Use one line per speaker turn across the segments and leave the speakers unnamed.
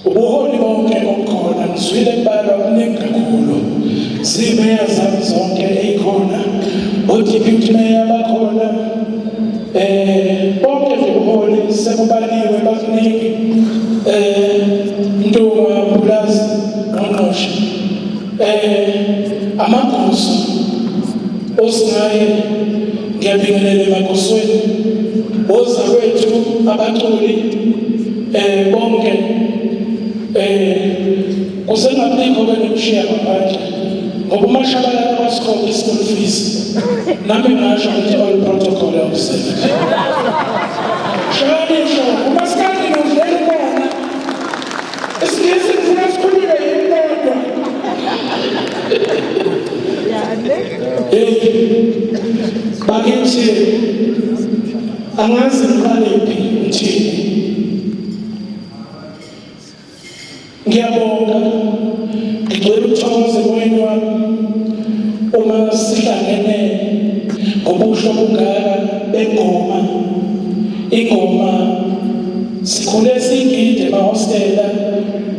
Ubuholi bonke okhona ngizwile balwa kuningi kakhulu. Zimeya zami zonke ezikhona, o-deputy mayor bakhona, bonke nje ubuholi sekubaliwe bakuningi, Ntungwa, Bulazi, Ngqongqoshe, amaguso osingaye ngiyabingelela emagusweni, ozakwethu abaculi bonke kusengabikho benomshiya ngaphandle ngoba umashabalala wasikhomba i-school fees nami ngasho ukuthi all protocol observed. Shanisho umaskandi nodlele bona isikisi ngifuna sikhulume yinodwa bakithi angazi ngiqalephi ngithini. Ngiyabonga ngicela ukuthokoza emoyeni wami uma sihlangene ngobusho bungaka bengoma. Ingoma sikhule siyigide emahostela,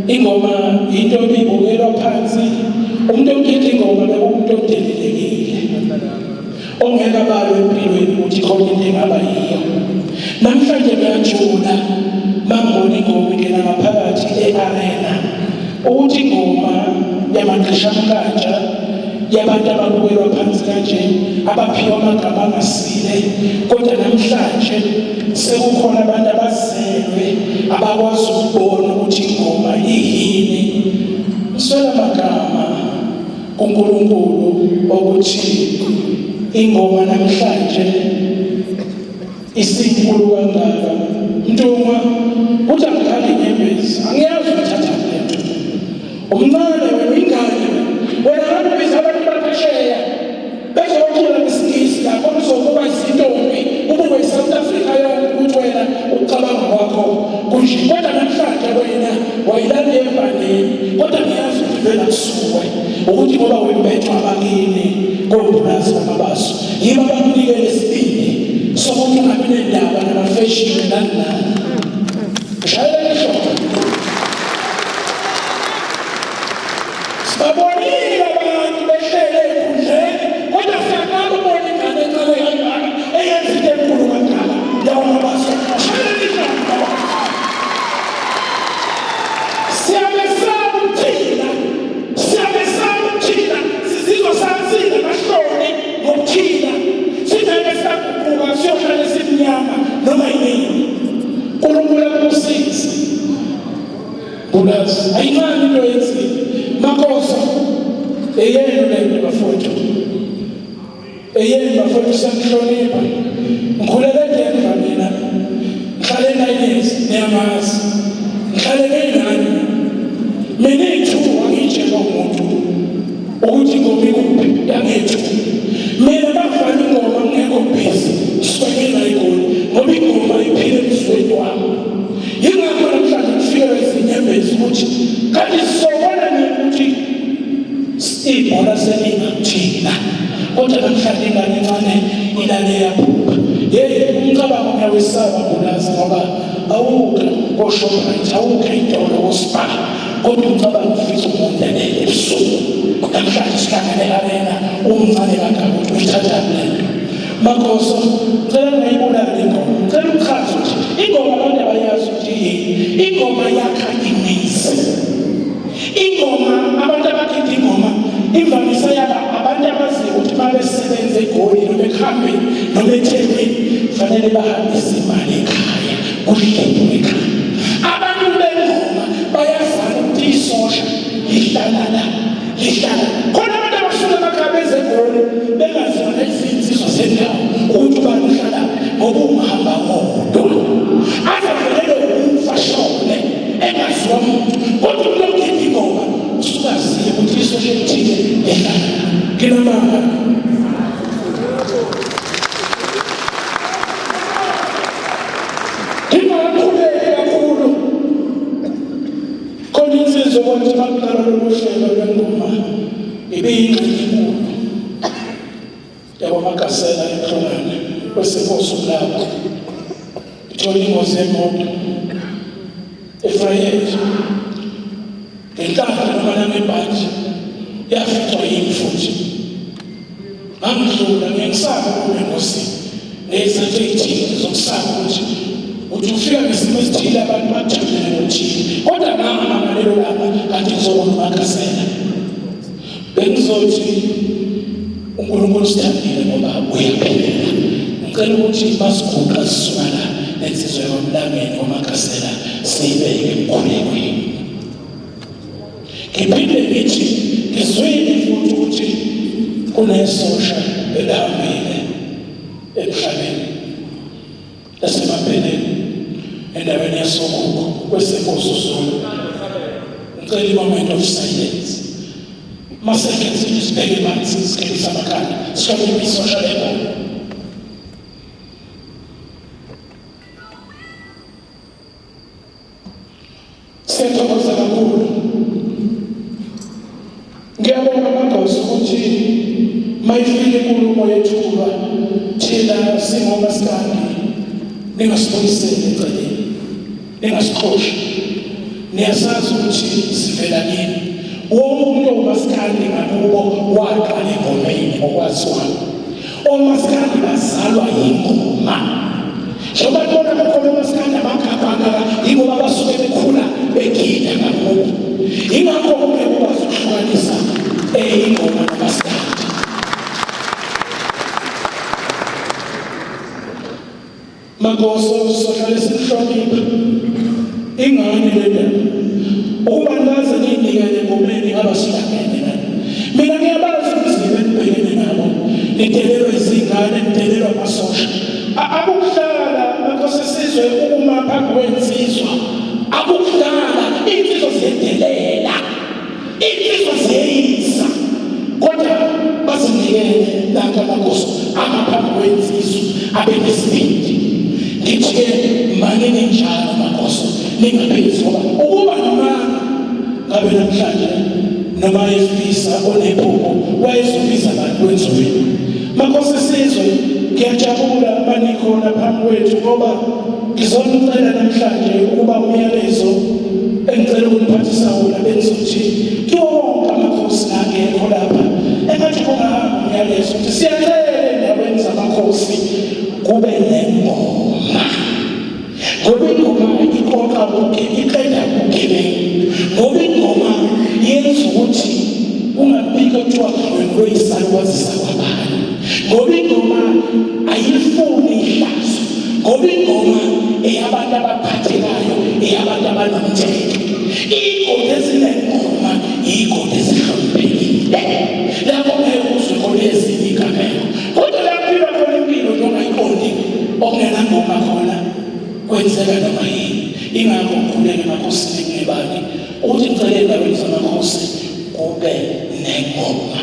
ingoma into ebibukelwa phansi, umuntu ogida ingoma bekuwumuntu odelelekile ongeke abalwe empilweni ukuthi khona into engaba yiyo. Namhlanje ngiyajula mangibona ingoma ingena ngaphakathi e-arena ukuthi ingoma yamaqhishamkanja yabantu ababukelwa phansi kanje abaphiwa amagama angasile, kodwa namhlanje sekukhona abantu abazelwe abakwazi ukubona ukuthi ingoma iyini. Ngizwela amagama kuNkulunkulu ukuthi ingoma namhlanje isinkulu kangaka. Ntungwa uthi angikhali inyembezi, angiyazi ukuthatha lento umncane wena ingane wena abantu biza abantu baphesheya bezocula ngesingisi lapho kuzokuba izintombi ubube i-South Africa yonke ukuthi wena ucabanga kwakho kunje, kodwa namhlanje wena wayilanda embandeni, kodwa ngiyazi ukuthi vele kusuke ukuthi ngoba wembethwa abakini koBulazi bamabaso yibo abakunikela isibindi sokuthi ungabi nendaba namafeshini nani. Shayela isho sibabonile abantu behlele enkundleni, kodwa siyaqala ukubona ingane encane kangaka eyenza into enkulu kangaka lawo mabaso. Shayela isho siyabesaba ukuthina sizizwa sansile mahloni ngokuthina singeke saguquka siyohlala esimnyama noma yini. UNkulunkulu akusize Bulazi, ayincane into yenzile Makosa eyena lento bafowethu eyemba futhi siyahlonipha ngikhulele Denver mina ngihlale 9 years niyamazi ngihlale nani mina ethu angitshela umuntu ukuthi ngoba ikuphi yangethu mina bafana ingoma ngeke busy sikwela igoli ngoba ingoma iphile emzweni wami yingakho namhlanje kufika izinyembezi ukuthi kanti sobona ukuthi ibhola selingathina kodwa namhlanje ingane encane ilale yaphupha umcabango ngiyawesaba ngolazi ngoba awukho koShoprite awukho idolo koSpar kodwa umcabango ufisa umuntu ebusuku namhlanje sihlangane arena umncane kangaka ukuthi uyithatha lento Makhoso ngicela ngiyibulale ingoma ngicela uchaze ukuthi ingoma abantu abayazi ukuthi yini ingoma yakha imizi ingoma abantu abakhetha ingoma imvamisa yaba abantu abaziyo ukuthi babesebenza eGoli noma ekhambeni noma eThekwini fanele bahambise imali ekhaya kuhlelwe ekhaya abantu bengoma bayazana ukuthi isosha lihlala khona abantu abasuka emakhaya beze eGoli bengazana izinsizwa zendawo ukuthi bahlala ngoba ungahamba ngodwa azavelele umfashone engaziwa umuntu kodwa lokho ingoma usuka siye ukuthi isosha ethile ehlala kinamanga ukuthi baqala lokuhlelo lwengoma ibeyingxenye yabo makasela ekhonana kwesenkosi lapho ithola ingozi yemoto eFrayet enhlaka noma ngebhaji yafichwa yimfuthi angidlula ngisaba ingozi nezathu ezithile zokusaba ukuthi ufika ngesimo esithile abantu bajabulele ngothile kodwa ngama ngalelo langa kanti ngizobona umakasela bengizothi uNkulunkulu sithandile ngoba uyaphelela ngicela ukuthi basiguqa sisuka la lensizwe yomlangeni umakasela siyibeke emkhulekweni ngiphinde ngithi ngizwile futhi ukuthi kunesosha elihambile emhlabeni lasemapheleni endaweni yasokuko kwesenkosi uZulu ngicela i-moment of silence masekenzi isibheke phansi isikhelisa amakhanda sihloniphe isosha lengoma siyathokoza kakhulu ngiyabonga Makhosi ukuthi mayifike inkulumo yethulwa thina singomasikandi ningasibuyiseli eceleni ningasikhoshi niyasazi ukuthi sivela kini wonke umuntu omasikandi ngakubo waqala engomeni okwaziwayo omasikandi bazalwa yingoma njengoba bona bakhona omasikandi abagabanga yibo basuke bekhula begida ngakubo ingakho kumele ukwazi ukuhlukanisa ingoma nomasikandi Makhosi sohlale sihlonipha ingane lena ukuba naze ninikele ngomeni abasihlangene nabo mina ngiyabazi ukuthi nibhekene nabo nidelelwe izingane nidelelwe amasosha akuhlala Makhosi sizwe uma phambi kwensizwa akuhlala insizwa ziyedelela insizwa ziyisa kodwa basinikele lapha Makhosi amaphambi kwensizwa abenesibindi ngithi manini njalo Makhosi ningaphezi ngoba ukuba nomama ngabe namhlanje noma efisa onephupho wayezobiza abantu wenzweni Makhosi sizwe ngiyajabula manikhona phambi kwethu ngoba ngizocela namhlanje ukuba umyalezo engicela ukuniphathisa wona bengizothi kiwo wonke amakhosi angekho lapha engathi kungahamba umyalezo ukuthi siyacela endaweni zamakhosi kube nengoma ngoba ingoma ikhokha konke iqeda konke ngoba ingoma yenza ukuthi ungabika kuthiwa wena uyisakwazi kwabani ngoba ingoma ayifuni ihlazo ngoba ingoma eyabantu abaphathekayo eyabantu abanomthetho igodi ezinengoma igodi ezihloniphekile lapho ngeke uzwe khona ezinye igameko ingoma khona kwenzeka noma yini. Ingakho ngikhuleke emakosini ngebani ukuthi ngicela endaweni zamakhosi kube nengoma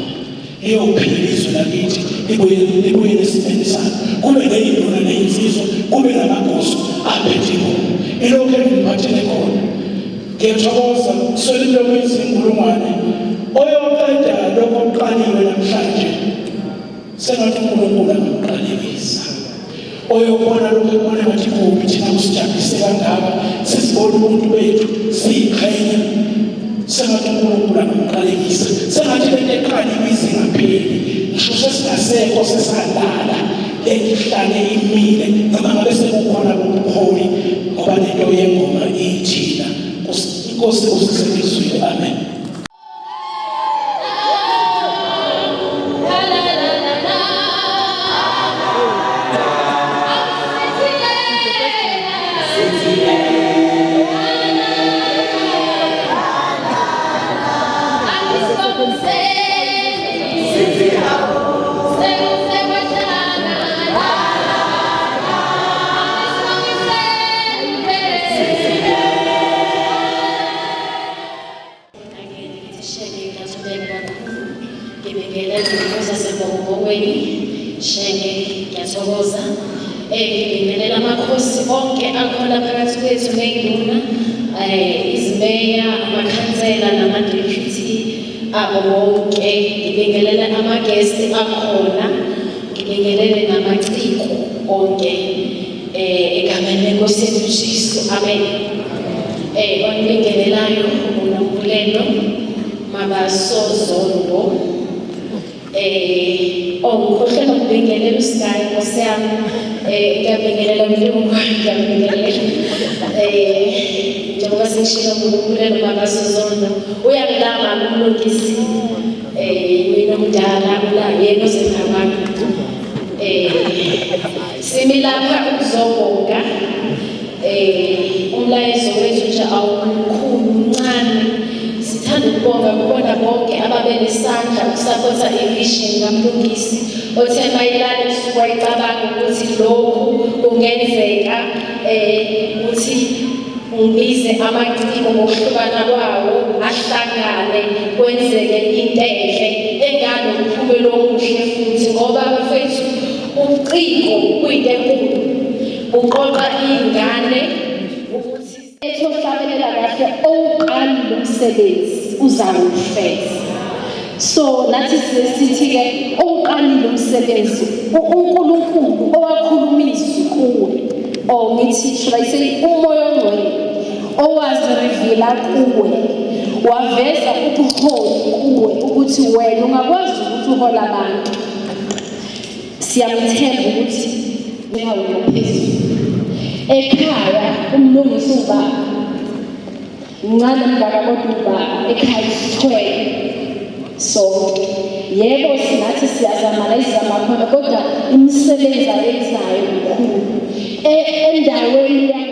iyophila izwe lakithi ibuye nesimeni salo, kube ney'nduna ney'nsizwa, kube namakhosi aphethe ingoma. Ilokhu engiphathele khona. Ngiyathokoza kuswele intombi ezinkulungwane oyoqeda lokho okuqaliwe namhlanje. Sengathi uNkulunkulu angamqalekisa. Oyobona lokho ekubona ngathi kubi thina kusijabulise kangaka sesibona umuntu bethu siyiqhenya. Sengathi uNkulunkulu angamqalekisa. Sengathi lento eqaliwe izingapheli. Ngisho sesingasekho sesadala ihlale imile noma ngabe sekukhona ubuholi ngoba lento yengoma ithina. Inkosi usisebenzile. Amen.
Ngibingelela amakhosi onke akhona phakathi kwethu ney'nduna, izimeya, amakhansela nama-deputy abo bonke. Ngibingelele amagesti akhona, ngibingelele namaciko onke egameni lenkosi yethu Jesu. Amen. Onibingelelayo uNombulelo Mabasozondo. Ngikhohlela ukubingelela uSky Nkosi yami. Ngiyabingelela uNtulunkulu, ngiyabingelela njengoba sengishilo uNombulelo Mabasozondo uyangilama umlungisi mina omdala yena osemhamanga. Simi lapha ukuzobonga. Umlayezo wethu nje awumkhulu umncane. Sithanda ukubonga kubona bonke ababenesandla ukusapotha i-vision kamlungisi othe mayilale usuke wayicabanga ukuthi lokhu kungenzeka, ukuthi ngibize amaciko ngokuhlukana kwawo ahlangane kwenzeke into enhle enganomphumelo omuhle futhi ngoba bafethu ubuciko kuyinto enkulu buqoqa iy'ngane ukuthi ethohlabelela kahle owuqalile umsebenzi uzawufeza. So nathi sithi-ke owuqalile umsebenzi uNkulunkulu owakhulumisa kuwe, or ngithi should I say umoya ongcwele owazirivila kuwe, waveza ubuholi kuwe ukuthi wena ungakwazi ukuthi uhole abantu. Siyamthemba ukuthi ngiyawulo phezulu. Ekhaya umlungisi ubaba mncane mngaka kodwa ubaba ekhaya isithwele. So yebo sinathi siyazama la izama khona kodwa imisebenzi ayenzayo mkhulu endaweni yangakithi.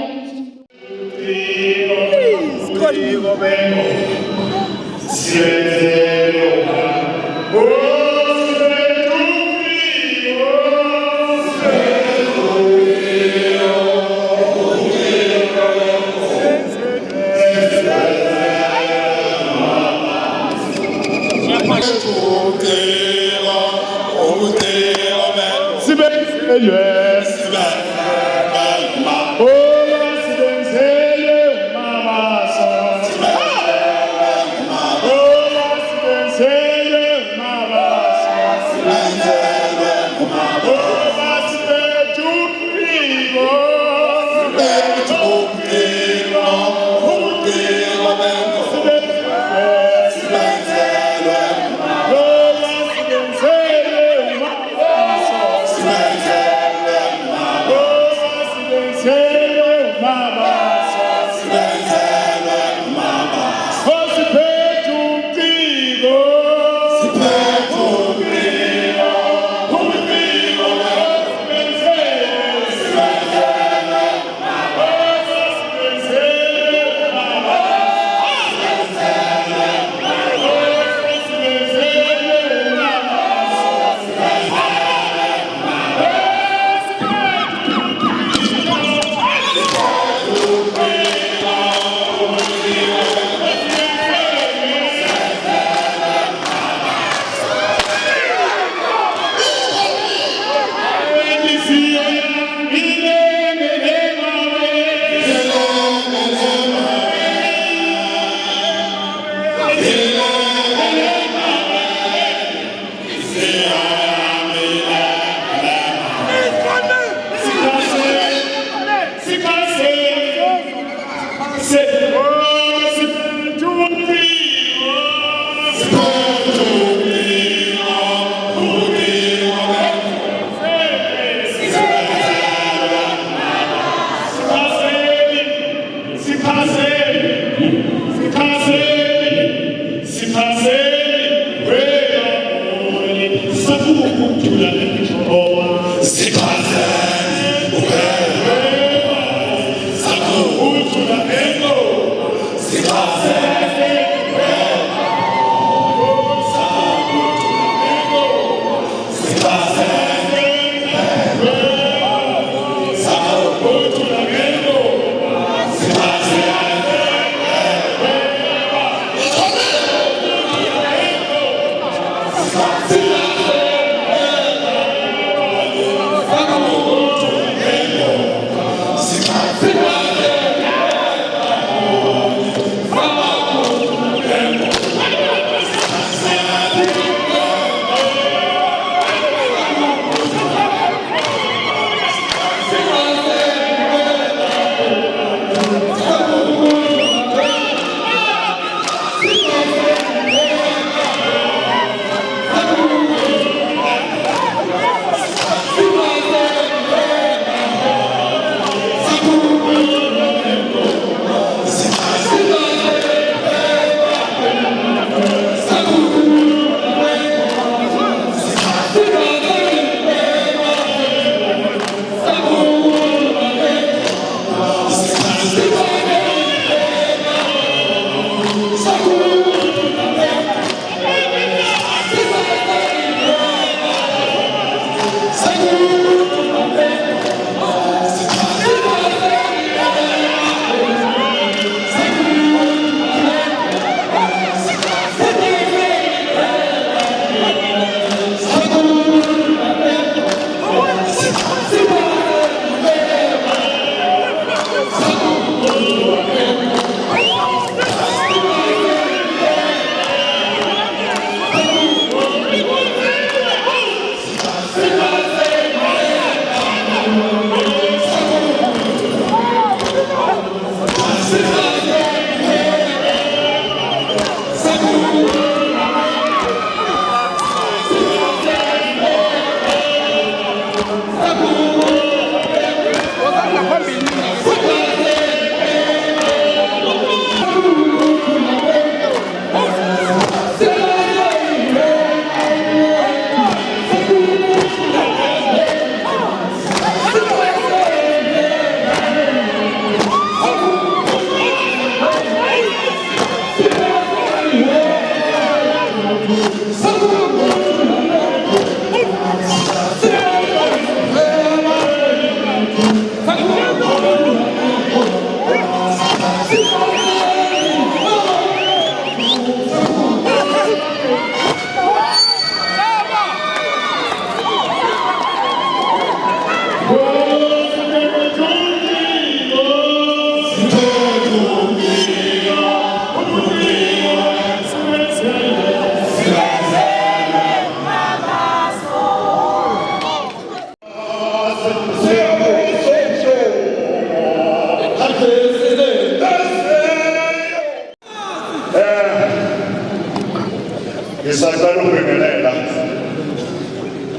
Ngisaqala ukubingelela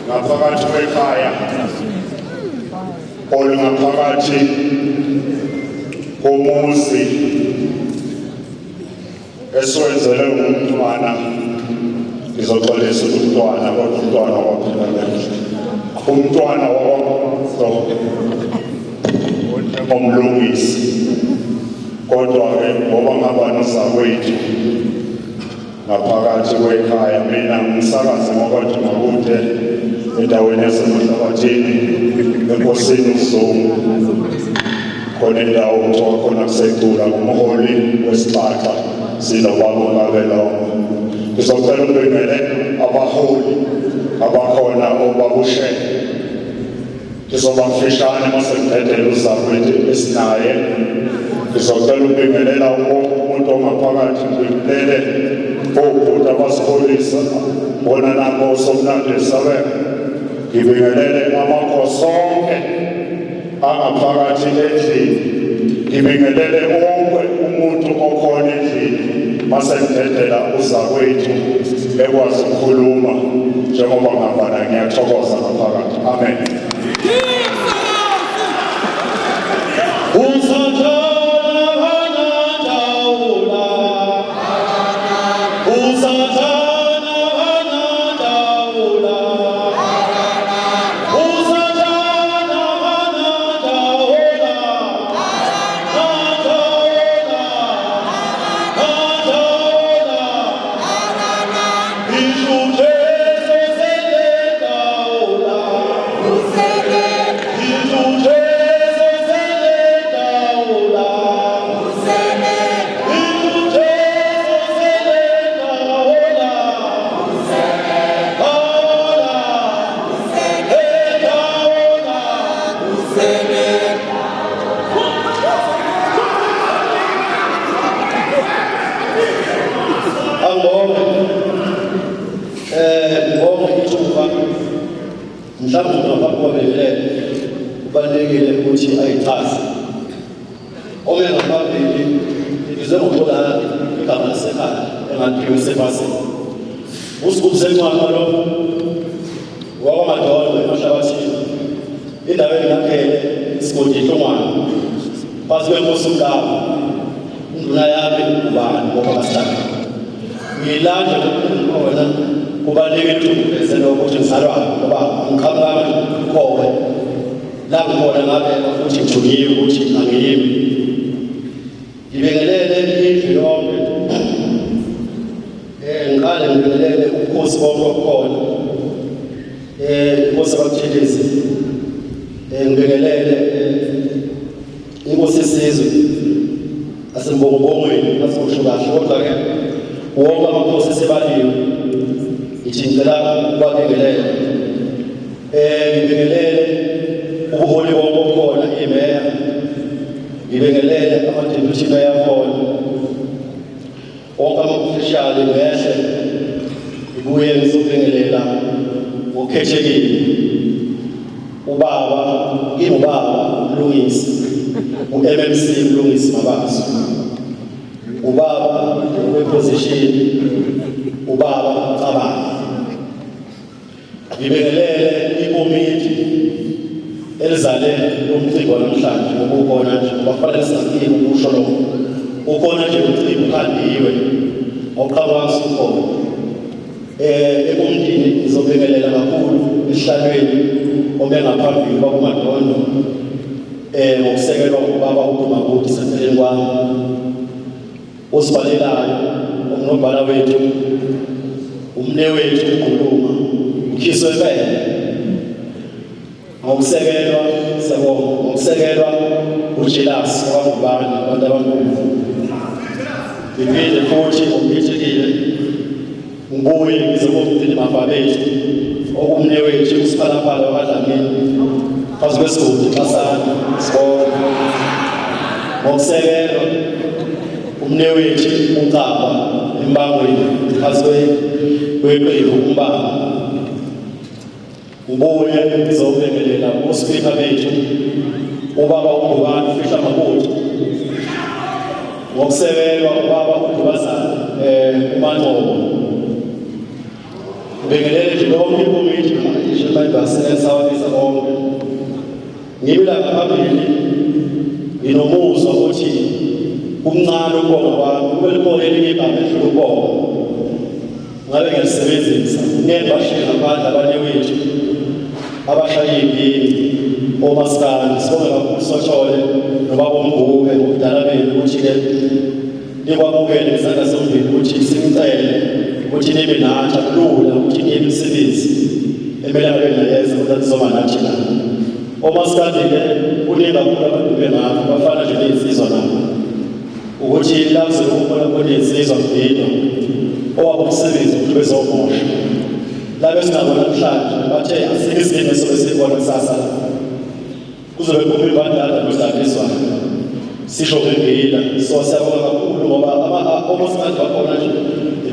ngaphakathi kwekhaya olungaphakathi komuzi esiwenzele umntwana. Ngizoxolisa umntwana kodwa umntwana waphela umntwana omlungisi, kodwa-ke ngoba ngaba nozakwethu ngaphakathi kwekhaya, mina ngisakaze ngokwethu ngakude endaweni yaseMahlabathini enkosini uZungu, khona indawo kuthiwa khona kusecula umholi wesixaxa sinobaba uNkabelongo. Ngizocela ukubingelela abaholi abakhona obabushele. Ngizoba mfishane mase ngidedela uzakwethu esinaye. Ngizocela ukubingelela wonke umuntu ongaphakathi, ngibingelele obhuti abasiholisa bona nabo somnandi eSabeka. Ngibingelele amakhosi onke angaphakathi endlini. Ngibingelele wonke umuntu okhona endlini mase ngidedela uzakwethu ekwazi ukukhuluma njengoba ngabana ngiyathokoza ngaphakathi. Amen.
Usathana mhlawumbe ngaphambi kwabelele kubalulekile ukuthi ayichaze ome ngaphambili izwe ngokhola igama lasekhaya engathiwe sebasini uSigubhu sencwama lo wakwaMadondo eMahlabathini endaweni yakhele isigodi inhlongwane phasi kwenkosi uMlaba induna yami ubani ngoba basithatha ngilanje wena kubalulekile ukuthi uveze ukuthi ngizalwa ngoba ngiqhamuka khowe la ngibona ngabe futhi ngijulile ukuthi angiyimi ngibingelele indlu yonke ngiqale ngibingelele ukhosi wonke okhona inkosi yabaThelezi ngibingelele inkosi yesizwe asembongobongweni asosho kahle kodwa ke wonke amakhosi esebaliwe ithi ngicela ukubingelela ngibingelele ubuholi bonke obukhona imeya ngibingelele ama-deputy mayor akhona wonke ama-official ngehle ngibuye ngizobingelela ngokukhethekile ubaba Mlungisi u-MMC Mlungisi Mabaso ubaba weposition ubaba Cabanga ngibingelele ikomiti elizale umcimbi namhlanje ngokukhona nje bafanele singaphiki ukusho lokho ukhona nje umcimbi ukhandiwe oqhamuka ukhona ekomidini izobingelela kakhulu esihlalweni obengaphambili kwakuMadondo ngokusekelwa ubaba uDumakude sepheleni kwami osibalelayo umnobhala wethu umne wethu uGquluma ukhiswe phela ngokusekelwa ngokusekelwa uJelas kwabani abantu abankulu iphinde futhi ngomithekile ngibuye ngizobomdini mababethu okumne wethu usiphalaphala wakadlamini phansi kwesigodi xasana sibona ngokusekelwa umne wethu uNcaba embangweni phansi kweqembu umbanga ubuye ngizobingelela uSpeaker bethu ubaba uNgubane ufihla amabutho ngokusekelwa ubaba uDubazana uManqobo ngibingelele nje lonke ikomiti ngisho bayibasebenza bonke ngibila ngaphambili nginomuzwa ukuthi umncane ukubonga kwami kube likhona elinye igama edlula ukubonga ngabe ngiyalisebenzisa ngiyabashila ngaphandle abanye wethu abashaya iy'mpini omaskandi sibonge kakhulu Sothole nobaba uMgube ngokudala benu ukuthi-ke nikwamukele ngezandla zombili ukuthi simcele ukuthi nibe nathi akulula ukuthi niye imisebenzi emele abe nayenza kodwa nizoba nathi la omaskandi-ke kuningi kakhulu abantu bengapho bafana nje ney'nsizwa nabo ukuthi la kuzokukhona kuney'nsizwa mbino owabo umsebenzi ukuthi bezomosha labe singabo namhlanje bathe asikho isigini esobe siyibona kusasa la kuzobe kuphuma ibandala nodabizwayo sisho ngengila so siyabonga kakhulu ngoba omaskandi bakhona nje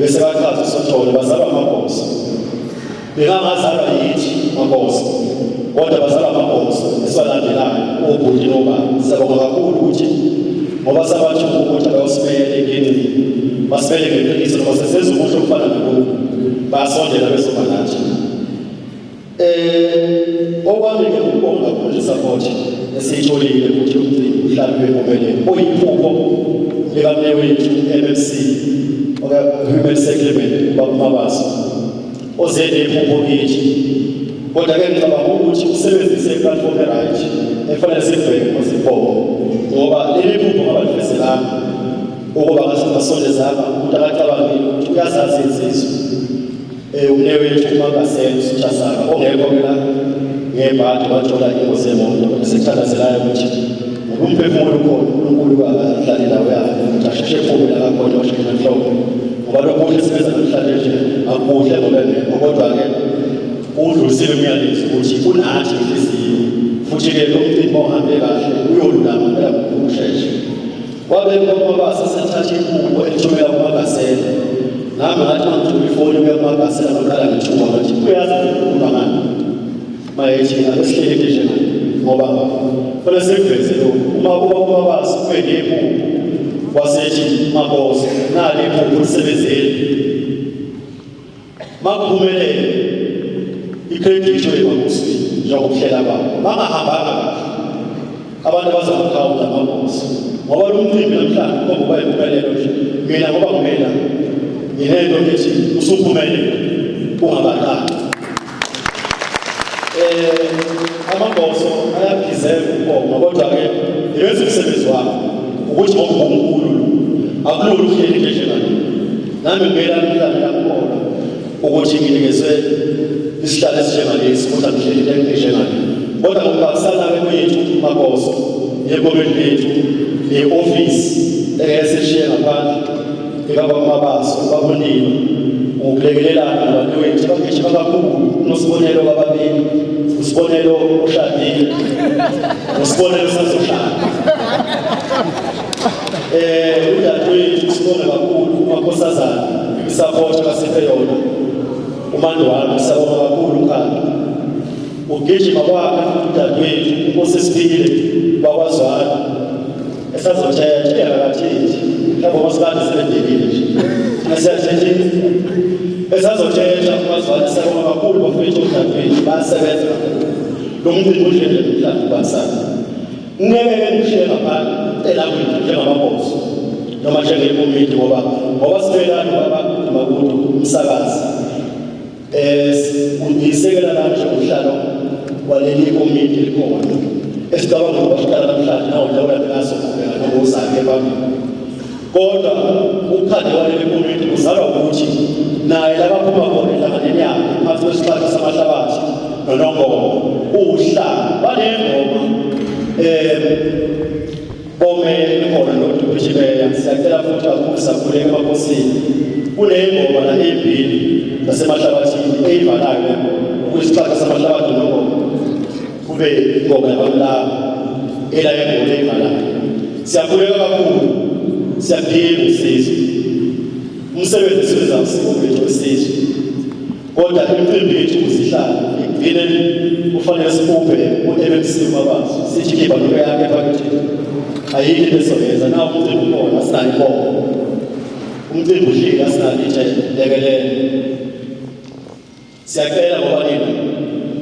bese bachaza uSothole bazalwa amabhoso bengangazalwa yithi amabhoso kodwa bazalwa amabhoso esibalandelayo obhuti nobaba siyabonga kakhulu ukuthi ngoba sabathi ukuthi abayosimele enkingeni basimele ngeqiniso ngoba sesenza umuntu okufana naloku basondela bezoba nathi okwami-ke ukubonga kakhulu support esiyitholile ukuthi umcimbi uhlale wempumelelo oyiphupho likamne wethu MMC Human Settlement ubaba Mabaso oze nephupho kithi kodwa-ke ngicabanga ukuthi usebenzise i-platform e-right efanele sibheke ngosibhongo ngoba leli phupho ngabalifezelanga ukuba ngasondezanga umuntu akacabangile ukuthi uyazazi insizwa umne wethu uMagasela uSuthasaka ongekho la ngebhadi wathola ingozi yemoto esekuthandazelayo ukuthi ngokumphefumulo ukhona uNkulunkulu akahlali nawe yakhe ukuthi asheshe ephume la kakhona washeshe enhloko ngoba lokhu kuhle sibenza namhlanje nje akuhle ngoba kodwa-ke udlulisile umyalezo ukuthi unathi inhliziyo futhi-ke lo mcimbi ohambe kahle uyolulama phela ngokushesha wabe uMabaso sethatha iphupho elithumela kuMagasela nami ngathi mangithula ifoni kuya kuMagasela ngaqala ngithuka ngathi uyazi ukhuluma ngani mayethi abesihleke nje ngoba funa sekuveze uma bazi kube nephupho wasethi maboso nali iphupho lisebenzele makuphumelele i-credit yoyibanguswi njengokuhlela kwabo bangahambanga abantu bazakhawula amaboso ngoba lo mcimbi namhlanje ngoba bayiphumelelo nje mina ngoba ngimela yinento ethi usuphumelele ungabaqali amaboso ayaphizela ukubonga kodwa-ke ibenza umsebenzi wabo ukuthi ngokunkulu akulula ukuhleli nje njengalo nami ngimela namhlanje ngakubona ukuthi nginikezwe isihlalo esinjengalesi kodwa ngihleli njengalo kodwa ngokubambisana-ke kwethu maboso yekomiti lethu ne-ofisi eseshiye ngaphandle ekabakumabaso babonile ukulekelelana nabanewethu bagijima kakhulu unosibonelo kwababili usibonelo oshadile usibonelo sazoshada udadewethu sibonga kakhulu umakhosazana isapota kasiphe yona umando wami usabonga kakhulu ukhanda ugijima kwakhe udadewethu unkosisiphile bakwazwana esazothetha engakathithi mhlawumbe umasikade sebedekile nje asiyathethe esazothetha ukwazwana sabonga kakhulu bafethu udadewethu bayasebenza lo mcimbi udlele mhlawumbe ubasana ngeke ngishiye ngaphandle elakwethu njengamaboso noma njengekomiti ngoba sibelani bakude umsakazi ngiyisekela nami njengohlalo waleli komiti likhona esicabanga ukubashikala namhlanje nawo njengoba ngaso kubeka nokuzakhe phambili kodwa ukhande waleli komiti uzalwa ukuthi naye labaphuma khona enhlanganeni yakhe phansi kwesixhaka samahlabathi nonongomo uhlanga banengoma bome khona noDuty Meya siyacela futhi kakhulu sakhuleka emakosini kunengoma la ebhili nasemahlabathini eyivalayo ukwisixhaka samahlabathi nongomo kube ingoma yabamlaba ela yengoma eyivalayo siyakhuleka kakhulu siyadinga usizo umsebenzi siwenza usizo wesizwe kodwa imicimbi yethu uzihlala ekugcineni kufanele sibuphe u-MMC mabaso sithi khipha nto yakhe ephaketheni ayikho into esoyenza nawo umcimbi ukhona asinayo inkomo umcimbi uhlile asinayo itshe lekelele siyacela ngoba nina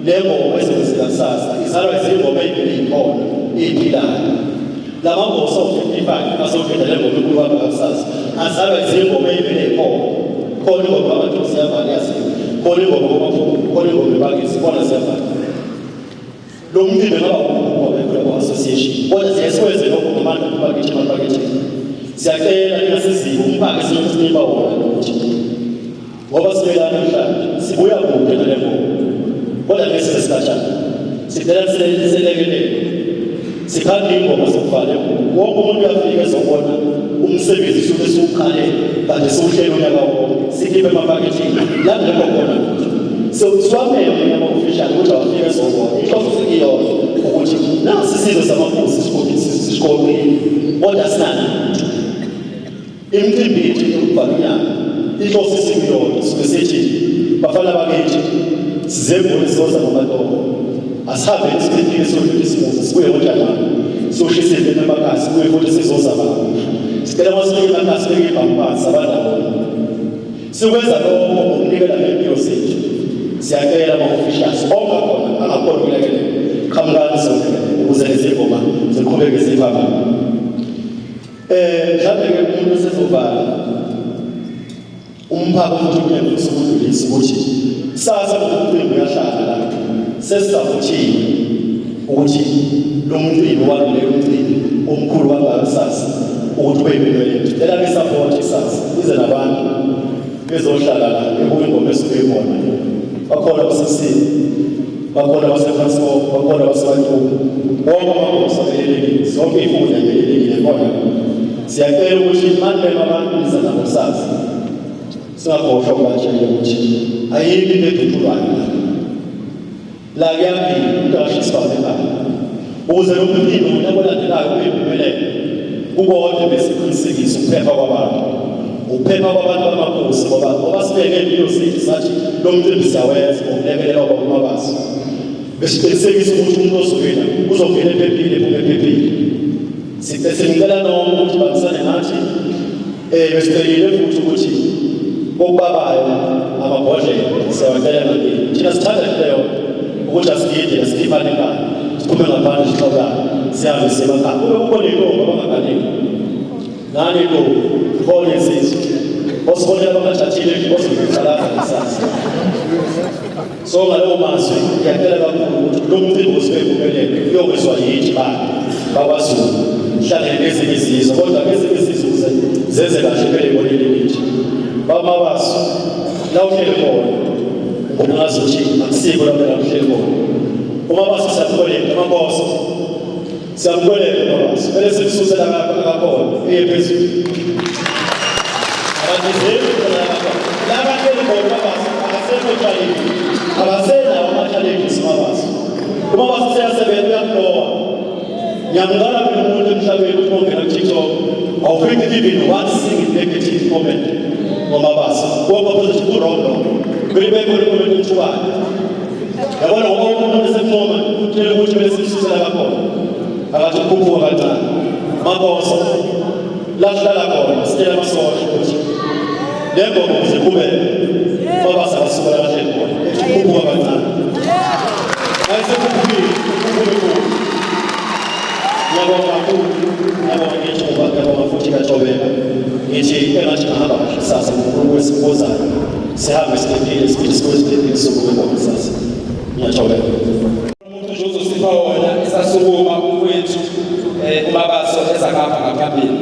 le ngoma ezenzeka kusasa izalwa izingoma ey'vele yikhona ey'philayo lamaboso awu-55 asovela le ngoma enkulu kwanga kakusasa azalwa izingoma ey'vele yikhona khona ingoma abantu siyavale yaziyo khona ingoma ngobafuku khona ingoma ebakisi khona siyavale lo mcimbi ngaba association kodwa siyasikwenze lokho ngabantu bakithi siyacela ningasiziki umpake siyokusinika wona lokuthi ngoba sibeka namhlanje sibuya kude nale ngoma kodwa ngeke sisikhatshana sidela selekelele sikhanda ingoma sokuvale wonke umuntu uyafika ezobona umsebenzi usuke sukhale kanti siwuhlelo unyaka wonke sikhiphe emapakethini la ngekho khona so siwamele ama-official ukuthi awafike ezobona inhloso sikiyona ukuthi nasi isizwe samakhosi sishikoqile kodwa sinani imicimbi yethu yokuvala unyaka inhloso isikuyona suke sithi bafana bakithi sizemboni sizoza ngamadongo asihambe isibhedlela sodlula isimuzi sibuye ngoJanuwari soshise emakhasi sibuye futhi sizoza abantu sicela masibeke emakhasi sibeke ibhampasi abandabona sikwenza lokho ngokunikela ngempilo zethu siyacela ama-officials onke khona angakhona ukulekelela qhamukani zonke ukuze lezi ngoma ziqhubeke ziphambili mhlawumbe-ke umuntu osezovala umphako futhi unyembisa ukudlulisa ukuthi sasa umcimbi uyahlala la sesizavuthiwe ukuthi lo mcimbi waluleka umcimbi omkhulu kangakusasa ukuthi ube yimpumelelo cela ngisapothe sasa ize nabantu bezohlala la ekuyingoma esuke ikhona bakhona basesini bakhona baseTransport bakhona baseBantumu wonke amabosi abelelekile zonke iy'funda belelekile khona siyacela ukuthi manje abantu niza nabo kusasa singakhohlwa ukubatshela ukuthi ayikho into edutshulwayo la kuyaphila umuntu akashisa ekhaya ukuze lo mcimbi olandelayo ube yimpumelelo kukodwa besiqinisekisa ukuphepha kwabantu ukuphepha kwabantu bamakhosi ngoba sibeke impilo zethu sathi lo mcimbi siyawenza ngokulekelela kwabakumabaso besiqinisekisa ukuthi umuntu ozovela uzovela ephephile ephuma ephephile. Sicela noma ukuthi bambisane nathi besicela futhi ukuthi okubabayo amabhodlela siyawacela ngakini. Thina sithanda leyo ukuthi asigide asikhipane ekhaya siphume ngaphandle sihlokana sihambe semakhaya. Kube kukhona intombi abangakaniki nani intombi khona insizwa osibonela abangathathile ozokudlala ngesasa. So ngalowo mazwi ngiyacela kakhulu ukuthi lo mcimbi osibephumelele uyokwenziwa yithi bantu bakwaZulu mhlawumbe ezinye izizwe kodwa ezinye izizwe zenze kahle phela ebonile lithi bamabaso la uhleli khona ungazi ukuthi akusiko lapho la uhleli khona. Umabaso siyakuboleka amankosi siyakuboleka umabaso phela sikususe la kakhona eye phezulu abadizeli khona la bahleli khona umabaso akasenotshayini akasenawo ama-challenges umabaso. Umabaso seyasebenza uyaflowa. Ngiyamngala mina umuntu emhlabeni ukuthi ongena ku-TikTok awufiki even one single negative comment ngomabaso kuba positive ku-wrong belibeke comment ethukayo. Yabona wonke umuntu esephuma utshela ukuthi kumele simsusela kakhona akathi ukukhuphuka kancane makoso la sihlala khona sitshela amasosha ukuthi le ngoma ukuze kubele umabaso akasukela kahle khona ukukhuphuka kancane ayisekukhuphile ngiyabonga kakhulu ngiyabonga ngethuba ngiyabonga futhi kathobeka ngithi engathi ngahamba kahle sasa ngokwesibozayo sihambe siphephile siphinde sikwesiphephile sokuba sasa. Ngiyathokoza
umuntu nje uzosipha wona esasukuma kwethu umabaso ezakapha ngaphambili.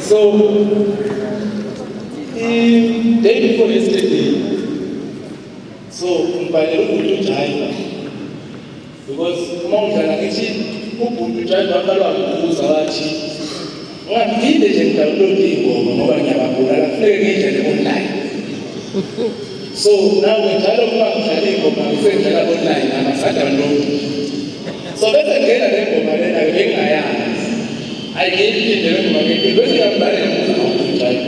So, the day before yesterday, so ngibhalele umuntu uJayiva because uma ngidlala ngithi umuntu uJayiva aqalwa ukubuza wathi ngangide nje ngidownload ingoma ngoba ngiyababona la kufanele ngidlale online. So now njalo uma ngidlala ingoma ngisendlala online amasadownload. So bese ngena le ngoma lena bengayazi ayikindele ngakho bese ngiyabhala ngomntwana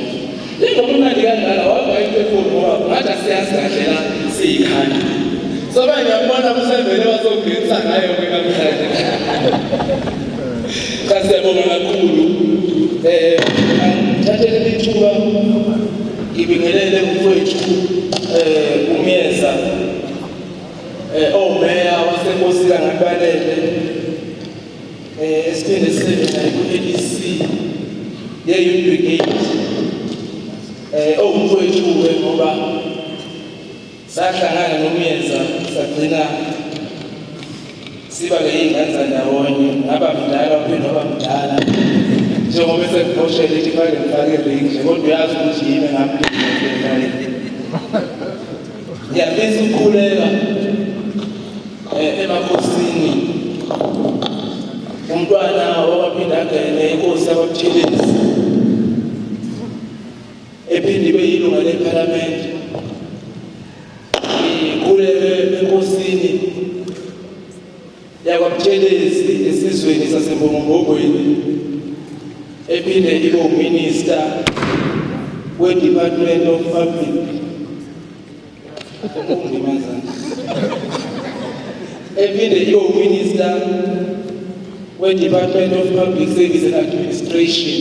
lengomnandi kangala waba iphone ngoba ngathi siyazi kahle la siyikhanda soba ngiyabona umsebenzele wasogcina ngayo ke kamhlanje kasiyabonga kakhulu ngithathele ithuba ngibingelele umfowethu umyeza omeya wasenkosini ngabalele esiphinde sisebenza ku-ADC ye-Youth Brigade umfowethu ngoba sahlangana nomyeza sagcina siba ngey'ngane ndawonye ngaba mdala waphinde waba mdala njengoba esekuboshele ithi fanele ngifake rinje kodwa uyazi ukuthi yimi ngamlinayo ngiyafisa ukukhuleka emakhosini umntwana owaphinda angene inkosi yabaButhelezi ephinde ibe yilunga lephalamende ikhuleke enkosini yakwaButhelezi esizweni saseMbongobongweni ephinde ibe uminister we-Department of Public ephinde ibe uminister we-Department of Public Service and Administration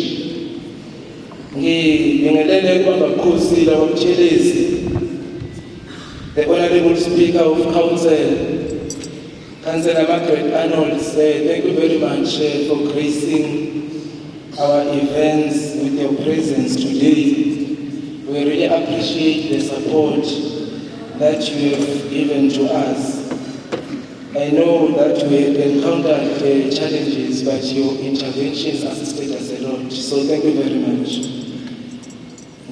ngibingelele kwabakhosi labaButhelezi the Honorable Speaker of Council Councillor Margaret Arnold said, thank you very much for gracing our events with your presence today. We really appreciate the support that you have given to us. I know that we have encountered challenges, but your interventions assisted us a lot. So thank you very much.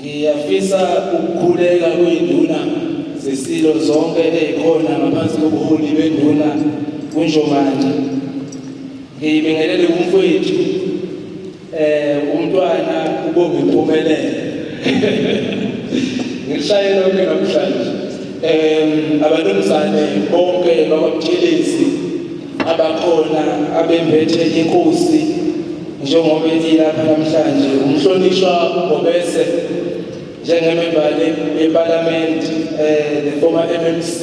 Ngiyafisa ukukhuleka kwinduna zesilo zonke ezikhona ngaphansi kobuholi benduna kunjomani. Ngibingelele umfowethu umntwana ubonge impumelelo. Ngishayela lonke namhlanje. Abanomzane bonke bakwaButhelezi abakhona abembethe inkosi njengoba elapha namhlanje umhlonishwa Ngobese njengemember leParliament the former MMC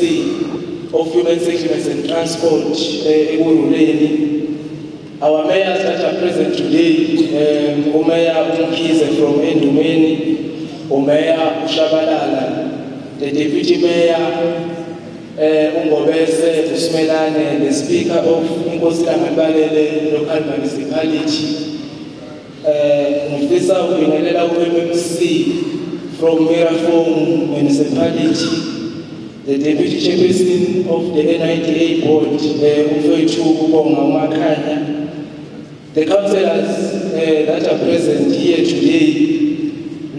of Human Settlements and Transport ekuruleni. Our mayors that are present today, uMayor Mkhize from Endumeni, uMayor Shabalala, the Deputy Mayor Ngobese Usimelane, the Speaker of Inkosi Langabalele Local Municipality, ngifisa ukubingelela uMMC from Mirafong Municipality, the Deputy Chairperson of the NIDA Board, umfowethu uBonga uMakhanya, the councillors that are present here today.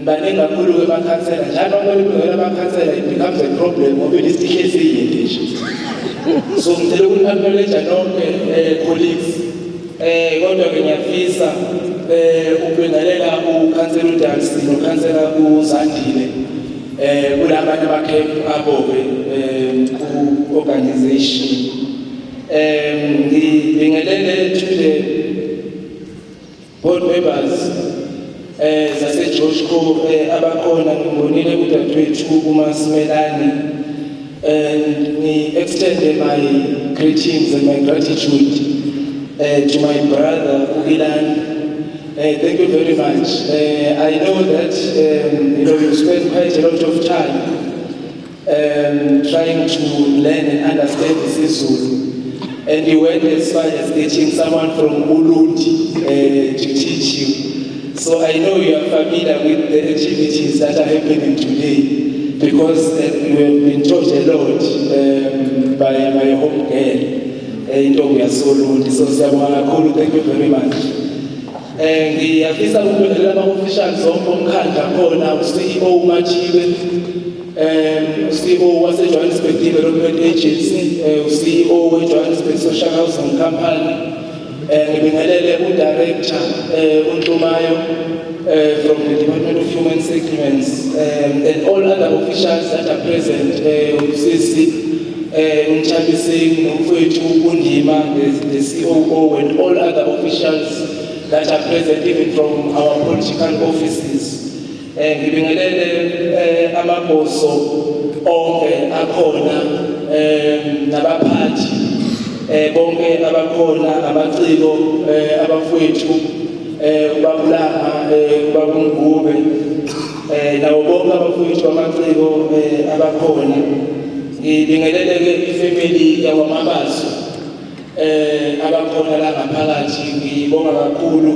Baningi kakhulu kwemakhansela njalo ukubingelela amakhansela it becomes a problem ngoba isitihle esiyinde nje. So ngicela uku-acknowledge nonke colleagues kodwa ke ngiyafisa ukubingelela ukhansela uDansi nokhansela uZandile kulabanye abakhefu abo-ke ku-organization. Ngibingelele to the board members zaseJoshko abakhona ngibonile udadewethu uMasimelane and extend my greetings and my gratitude to my brother Ilan. Thank you very much. I know that you spent quite a lot of time trying to learn and understand the Zulu, and you went as far as getting someone from Ulundi to teach you. So I know you are familiar with the activities that are happening today because you have been taught a lot by my home girl. We are so lundi. So thank you very much. Ngiyafisa ukubingelela ama-officials zonke omkhandla khona uCEO uMachiwe, uCEO wase-Johannesburg Development Agency, uCEO we-Johannesburg Social Housing Company. Ngibingelele uDirector uNtumayo from the Department of Human Settlements and all other officials that are present, uSisi uMchabiseng, umfowethu uNdima, the COO and all other officials that are present even from our political offices. Ngibingelele amabhoso onke akhona nabaphathi bonke abakhona amaciko abafowethu ubabulanga ubabungube nawo bonke abafowethu amaciko abakhona. Ngibingelele ke ifamily yakwamabaso abakhona la ngaphakathi. Ngibonga kakhulu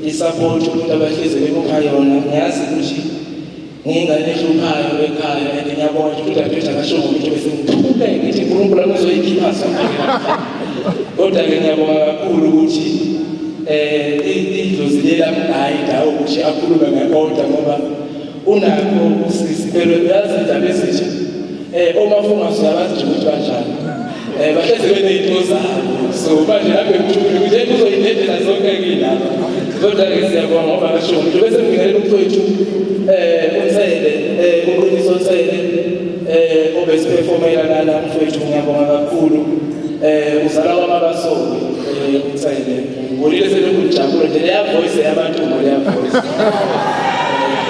isupport umuntu abahleze bemupha yona. Ngiyazi ukuthi ngingane ehluphayo ekhaya and ngiyabona ukuthi udadewethu akasho ngomuntu bese ngithuke ngithi uNkulunkulu amuzoyikhipha sonke. Kodwa ke ngiyabonga kakhulu ukuthi idlozi lela mgayida ukuthi akhulume ngeorder ngoba unakho usisipelo yazi indaba ezinje omafunga siyabazi nje ukuthi kanjani bahleze beneyinto zabo. So manje lapho ngithule ukuthi kuzoyinedela zonke ngilapha. Kodwa ke siyabonga ngoba kasho umuntu bese ngibingelela umfowethu uNtsele uNqiniso Ntsele obesiperformela lana umfowethu. Ngiyabonga kakhulu uzala kwamabasoke uNtsele ngibonile selokujabula nje leya voice yabantu leya voice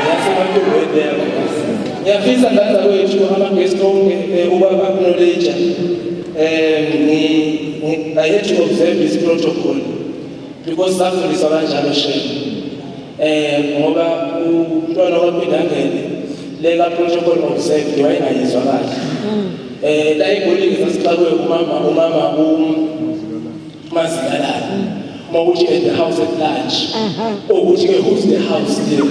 yasebantu leya voice. Ngiyafisa ngaza kwethu ama-guest onke ubaba acknowledge I had to observe this protocol because safundiswa kanjalo shame ngoba umntwana waphinda angene lela protocol observed wayengayizwa kahle. La igolini sasixakwe umama uMazikalala mawuthi at the house at large ukuthi ke who's the house there.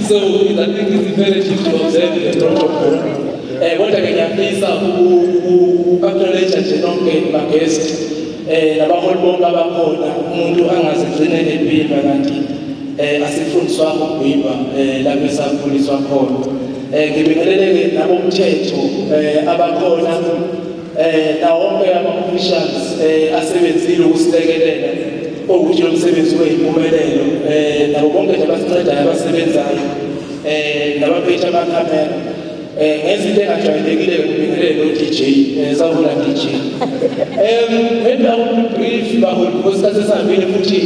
So I think it's imperative to observe the protocol. Kodwa ke ngiyafisa uku-acknowledge nje nonke ma-guest nabaholi bonke abakhona. Umuntu angazigcine ephila kanti asifundiswa ukugwimba lapho esakhuliswa khona. Ngibingelele nabomthetho abakhona nawonke ama-officials asebenzile ukusilekelela ukuthi lo msebenzi ube yimpumelelo. Nabo bonke nje abasincedayo abasebenzayo nabaphethe amakhamera ngezinto engajwayelekile ngibingelele no-DJ sawubona DJ. Maybe I want to brief baholi because isikhathi esihambile futhi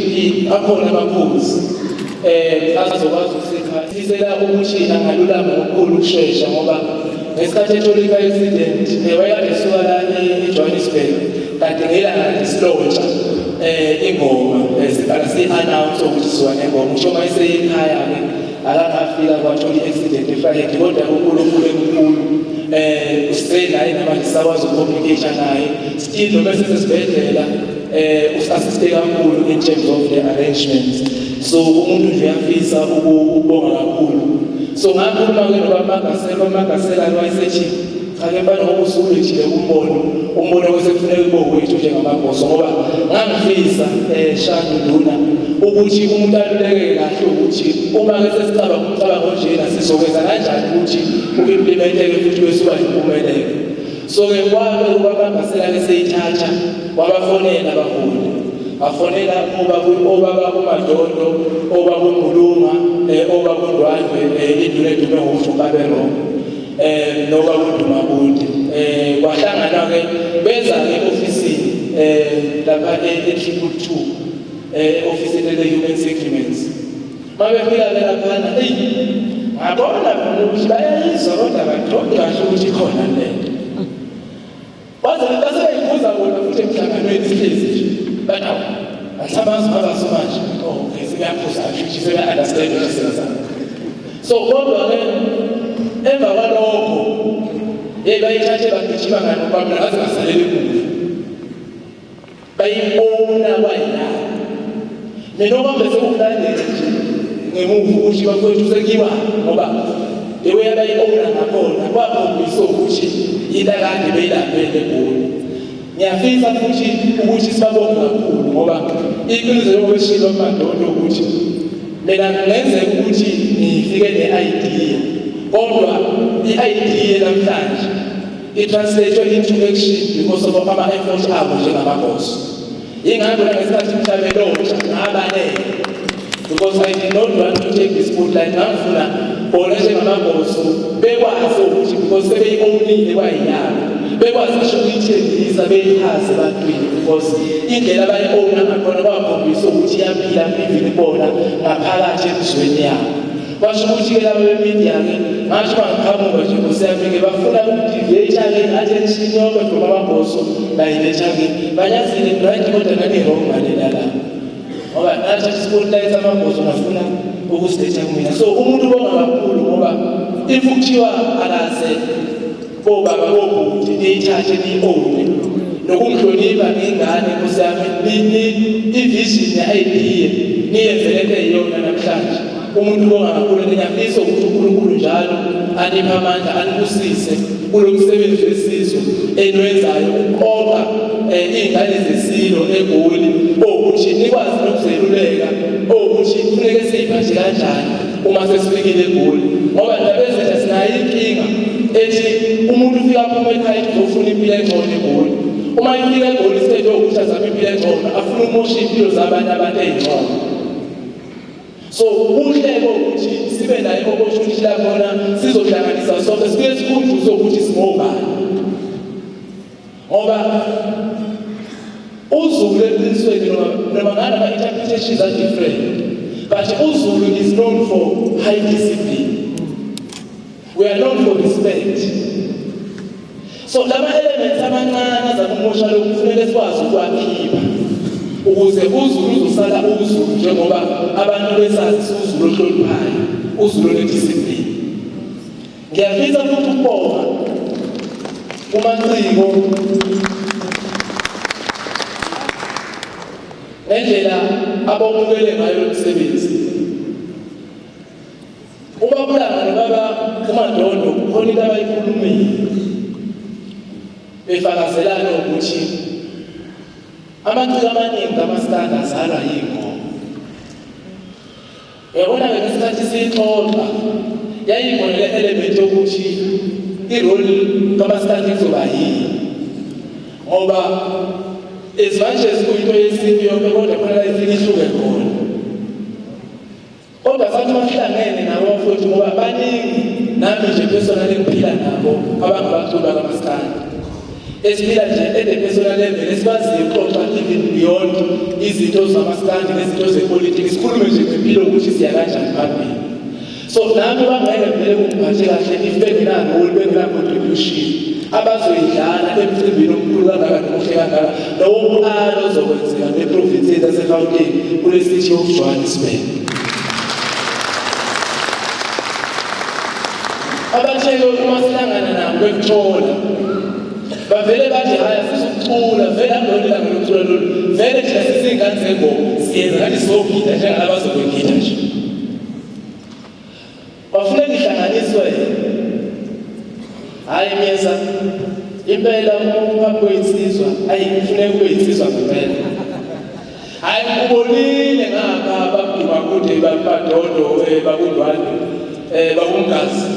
akhona amaphuzu azokwazi ukusiphathisela ukuthi angalulama ngokukhulu ukushesha ngoba ngesikhathi etholika accident wayesuka la eJohannesburg kanti ngelanga lisilontsha ingoma siqala si-announce ukuthi siwa nengoma ngisho uma eseyikhaya-ke akangafika kwathola i-accident efrayedi kodwa uNkulunkulu emkhulu usitray naye namanje sakwazi uku-communicate naye still noma sesesibhedlela us-assiste kakhulu in terms of the arrangements. So umuntu nje uyafisa ukubonga kakhulu. So ngakhuluma-ke nobaMagasela wayesethi ake bani ngoba usulethile umbono wesekufuneka ibongo wethu njengamabhoso ngoba ngangifisa Shanu Nduna ukuthi umuntu aluleke kahle ukuthi uma-ke sesicabanga umcabango njena sizokwenza kanjani ukuthi u-implementeke futhi wesuka yimpumelelo. So-ke kwabe ubaMagasela-ke seyithatha wabafonela abaholi afonela obaba uMadondo obaba uNgulunga obaba uNdwandwe induna edume ngokuthi uBabero noba uNdumabude kwahlangana-ke beza-ke ofisini lapha e-222 ofisini le-Human Settlements. Mabefika-ke laphana ngabona khona ukuthi bayayizwa kodwa baqondi kahle ukuthi khona lento basebeyibuza bona futhi emhlanganweni sihlezi nje but asabazi mabaso manje okay siyaphuza futhi sebe-understand ukuthi senzani. So kodwa-ke emva kwalokho bayithathe bagijima ngani ngoba mina ngaze ngasaleli emuva bayibona kwayilapho mina okwambe sekukulandela nje ngemuva ukuthi bafowethu sekiwa ngoba lewe abayi-owner ngakhona kwakhombisa ukuthi yinto akade beyilaphele eGoli. Ngiyafisa futhi ukuthi sibabonge kakhulu ngoba iqiniso yokweshilo uMadondo ukuthi mina ngenzeka ukuthi ngifike ne-idea kodwa i-idea namhlanje i-translate into action because of ama-effort abo njengamabhoso. Ingakho ngesikhathi mhlawumbe lontsha ngabalele because I did not want to take this spotlight. Ngafuna bona njengamabhoso bekwazi ukuthi because sebeyi-ownile kwayilapho bekwazi ukuyithengisa beyichaze ebantwini because indlela abayibona ngakhona kwakhombisa ukuthi iyaphila phivini bona ngaphakathi emzweni yabo. Basho ukuthi-ke laba bemedia-ke ngasho bangiqhamuka nje kusiyafike bafuna ukudiveyitha-ke i-attention yonke from amabhoso bayiletha-ke banyazile right kodwa nane-wrong ngalela lapho ngoba nathatha i-spotlight amabhoso ngafuna ukusiletha kumina. So umuntu bonga kakhulu ngoba if kuthiwa akaze obaba bobhuti niyithathe niyi-owne nokungihlonipha ngiyingane nkosi yami i-vision ne-idea niyenze lento eyiyona namhlanje. Umuntu bonga kakhulu ngiyafisa ukuthi uNkulunkulu njalo aniphe amandla anibusise kulo msebenzi wesizwe enwenzayo ukuqoqa iy'ngane zesilo eGoli ukuthi nikwazi nokuzeluleka ukuthi kufuneke siyiphathe kanjani uma sesifikile eGoli ngoba ndaba ezintsha sinayo inkinga ethi umuntu ufika aphuma ekhaya uzofuna impilo engcono eGoli. Uma ifika eGoli sithethe ukuthi azame impilo engcono afuna ukumosha iy'mpilo zabanye abantu ey'ngcono. So uhlelo ukuthi sibe nayo opportunity la khona sizohlanganisa sonke sibe sikhumbuzo ukuthi singobani ngoba uZulu eqinisweni noma ngana ama-interpretations are different but uZulu is known for high discipline. We are known for respect. So lama elements amancane azakumosha lokhu kufanele sikwazi ukwakhipha ukuze uZulu uzosala uZulu njengoba abantu besazi uZulu ohloniphayo uZulu onediscipline. Ngiyafisa ukuthi ukubonga uManciko ngendlela abamukele ngayo umsebenzi. UBabulanga nobaba uMadondo khona into abayikhulumile befakazelana ukuthi amaciko amaningi amaskanda azalwa yingoma. Yabona-ke ngesikhathi siyixoxa yayingona le element yokuthi irole kamaskanda izoba yini ngoba as much as kuyinto yesintu yonke kodwa khona la ifika ihluke khona. Kodwa sathi masihlangene nabo bafowethu ngoba baningi nami nje personally ngiphila nabo abangabaculi bakamaskanda esiphila nje at the personal level esibaziyo ukuxoxa even beyond izinto zamaskandi nezinto zepolitiki sikhulume nje ngempilo ukuthi siya kanjani phambili. So nami bangeke vele kungiphathe kahle if bengenarole bengena-contribution abazoyidlala emcimbini omkhulu kangaka nomuhle kangaka lowo mqalo ozokwenzeka neprovinsi yethu yaseGauteng kule city of Johannesburg. Abatheke uma sihlangana nabo bekuthola bavele bathi haya sisucula vele angolila ngolocula lolu vele thina sisingane zengoma siyenza ngathi sogida njengalaba bazokwegida nje bafuna ngihlanganiswe hayi myeza impela umphathi wensizwa ayikufuneka kube insizwa ngempela hayi kubonile ngapha babhuma kude baBadondo babundwane babungazi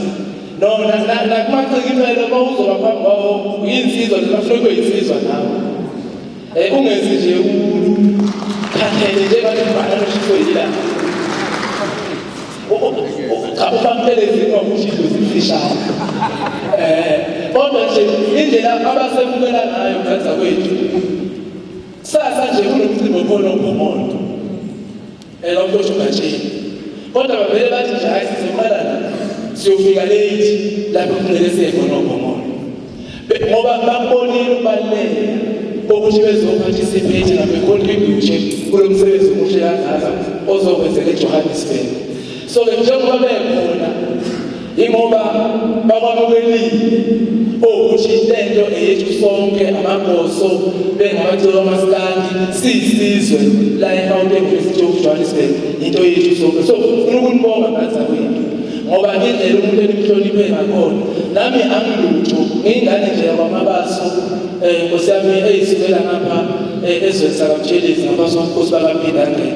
no nakumaciko impela bawuzoba phambi kwawo yinsizwa zingafuna kube yinsizwa nawe ungenzi nje ukhathele njengathi ubana noshiso yilanga ubamtelezini wakushilo zifishane kodwa nje indlela abasebukela ngayo kanza kwethu sasa nje kunomcimbi khona oPhomondo lokho ngatshela kodwa bavele bathi nje hayi sizoqala siyofika late lapho kumele siye khona oPhomondo ngoba babonile ukubaluleka kokuthi bezoparticipate nabe-contribute kulo msebenzi omuhle kangaka ozokwenzeka eJohannesburg. So njengoba bekhona ingoba bakwamukelile ukuthi lento eyethu sonke amabhoso bengamaciko amaskandi siyisizwe la eGauteng City of Johannesburg into yethu sonke. So ufuna ukunibonga ngaza kwethu ngoba indlela umuntu enimhloniphe ngakhona nami angilutho ngiyingane nje yakwamabaso nkosi yami eyisivela ngapha ezweni sakaButshelezi ngaphansi komkhosi bakaPhindangene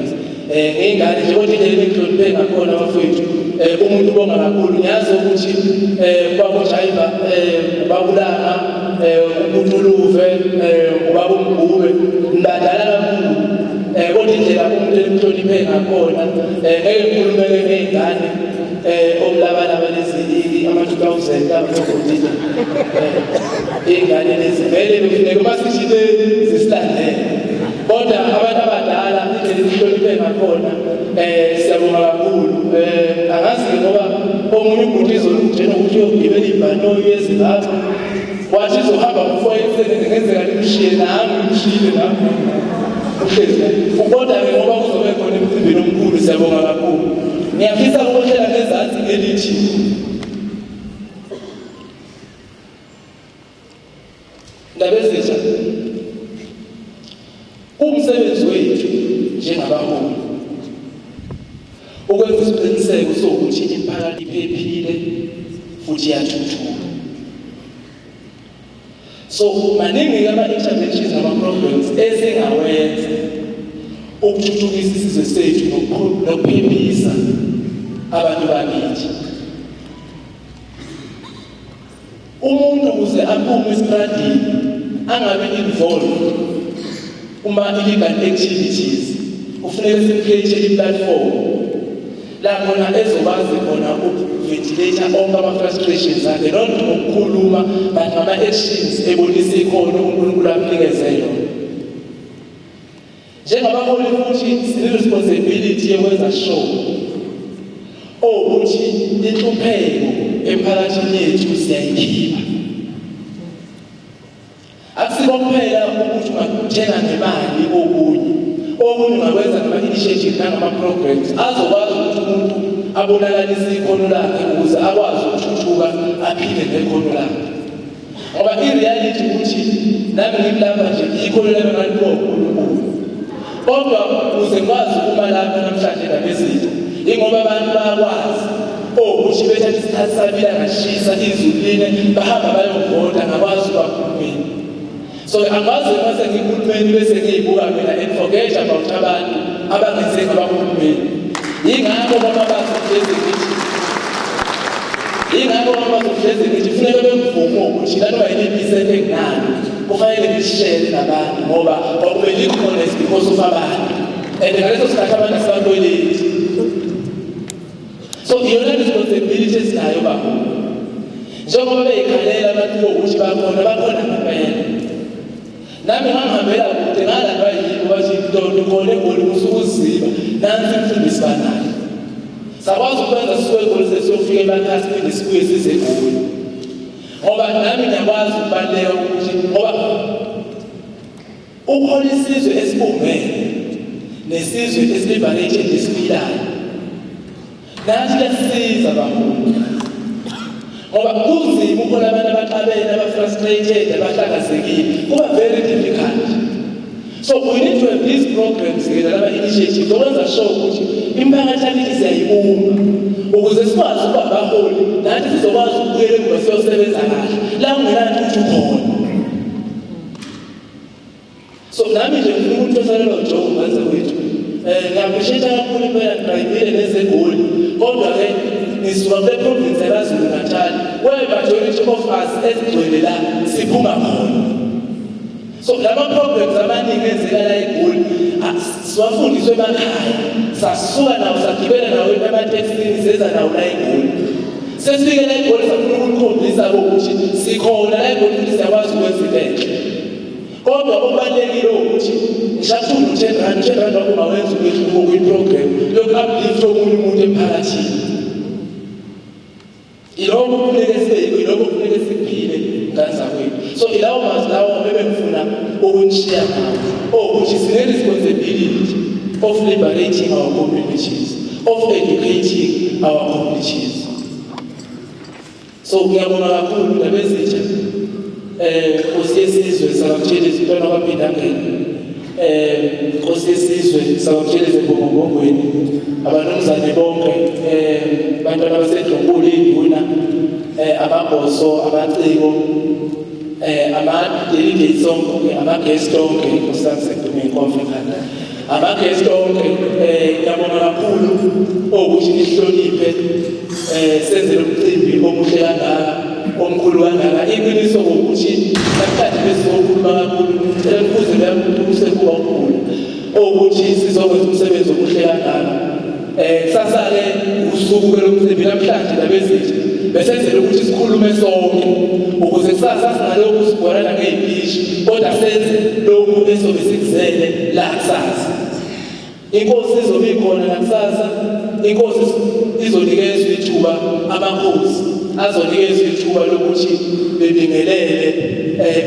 ngiyingane nje kodwa indlela enimhloniphe ngakhona bafowethu umuntu ubonga kakhulu ngiyazi ukuthi babuJayiva babulanga uNtuluve ubaba uMgube nibadala kakhulu kodwa indlela umuntu enimhloniphe ngakhona ngeke ngikhulumele ngey'ngane omlabalaba lezi ama-2000 laba iy'ngane lezi vele befuneka masishile zisilandele kodwa abantu abadala indlela ihloniphe ngakhona siyabonga kakhulu angazi ngoba omunye ubhutizo njengokuthi uyogibela ibhanoyi yeZimbabwe wathi izohamba ku-4 ekuseni ngenzeka nimshiye nami ngimshiyile nami kodwa-ke ngoba kuzobe khona emcimbini omkhulu siyabonga kakhulu ngiyafisa ukuboshela ngezansi elithi ndaba ezitsha umsebenzi wethu njengabaholi ukwenza isiqiniseko sokuthi imiphakathi iphephile futhi iyathuthuka. So maningi ama-interventions nama-programs esingawenza ukuthuthukisa isizwe sethu nokuphephisa abantu bakithi. Umuntu ukuze aphume esitradini angabe involved uma illegal activities kufanele simcreate i-platform la khona ezokwazi khona ukuventilate onke ama-frustrations akhe not ukukhuluma but ngama-actions ebonisa ikhono uNkulunkulu amnikeze yona. Njengabaholi futhi sine-responsibility yokwenza sure ukuthi inhlupheko emphakathini yethu siyayikhipha. Akusiko kuphela ukuthi ungakuthenga ngemali okunye ungakwenza ngama-initiative nangama-programs azokwazi ukuthi umuntu abonakalise ikhono lakhe ukuze akwazi ukuthuthuka aphile nekhono lakhe. Ngoba i-reality ukuthi nami ngimlapha nje ikhono lami ngaliphiwa uNkulunkulu kodwa ukuze ngikwazi ukuma lapha namhlanje nabezitha ingoba abantu bayakwazi ukuthi bethathe isikhathi sabila ngashisa izulu line bahamba bayovota ngakwazi ukubakhulumeni. So angazi mase ngihulumeni bese ngiyibuka mina and forget about abantu abangenze ngabahulumeni. Yingakho bazohlezi ngithi kufuneka bekuvume ukuthi nanoba yiliphi isente enginalo kufanele ngishare nabantu ngoba kwakumele i-honest because of abantu and ngaleso sikhathi abantu asibathoyilethi. So iyona responsibility esinayo baholi njengoba beyikhalela abantu ukuthi bakhona ngempela. Nami ngangihambela kude ngalandwa yini bathi ntonto khona eGoli kusuke uziba nansi imfundisi banayo sakwazi ukwenza sisuke eGoli sesiyofika emakhaya siphinde sibuye size eGoli ngoba nami ngiyakwazi ukubaleka ukuthi ngoba ukuhola isizwe esibumbene nesizwe esiliberated esiphilayo nathi kuyasiza baholi ngoba kunzima ukubona abantu abaqabene aba-frustrated abahlakazekile kuba very difficult. So we need to have these programs lama-initiatives okwenza sure ukuthi imiphakathi yakithi siyayibumba ukuze sikwazi ukuba abaholi nathi sizokwazi ukubuyela ukuba siyosebenza kahle la kungenanto ukuthi ukhona. So nami nje ngifuna ukuthi osalelwa uJobe ngwenza kwethu ngiyappreciate kakhulu impela ngidrayivile nezeGoli kodwa-ke ngisuka kule province yaKwaZulu Natal where majority of us esigcwele la siphuma khona. So lama-programs amaningi enzeka la eGoli siwafundiswe emakhaya sasuka nawo sagibela nawo emateksini seza nawo la eGoli sesifike la eGoli safuna ukunikhombisa ukuthi sikhona la eGoli futhi siyakwazi ukwenza into kodwa okubalulekile ukuthi ngisafuna u10 rand wakungawenza umehluko kwi-program yoku-uplift omunye umuntu emphakathini. Ilokho kufuneka sibeke, ilokho kufuneka sikuphile ngazakwethu. So ilawo mazwi lawo bebengifuna ukunishiya ngawo ukuthi sine-responsibility of liberating our communities, of educating our communities. So ngiyabonga kakhulu ndaba ezitsha Nkosi yesizwe sakaButhelezi Ntwana kwaPhindangene Nkosi yesizwe sakaButhelezi eMbongongweni abanomzane bonke bantwana baseDlunkulu induna abamboso abaciko ama-delegates onke ama-guest onke kusasedume inkonference ama-guest onke ngiyabonga kakhulu ukuthi nihloniphe senzele umcimbi omuhle kangaka omkhulu kangaka. Iqiniso ukuthi namhlanje besizokhuluma kakhulu emfuzo yami usekuba ukhulu ukuthi sizokwenza umsebenzi omuhle kangaka. Kusasa-ke usuku lomcimbi namhlanje labezitha besenzele ukuthi sikhulume sonke ukuze kusasa singalokhu sibonana ngezibhishi kodwa senze lokhu esobe sikuzele la kusasa. Inkosi izobe ikhona la kusasa. Inkosi izonikezwa ithuba, amakhosi azonikezwa ithuba lokuthi bebingelele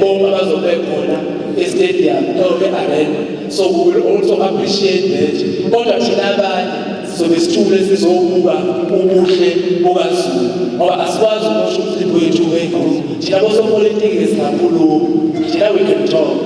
bonke abazobe khona e-stadium or e-arena. So we will also appreciate that. Kodwa thina abanye sizobe sithule sizobuka ubuhle bukaZulu ngoba asikwazi ukusho umhlipho wethu ngengqondo. Thina bosopolitiki singakhuluma, thina we can talk.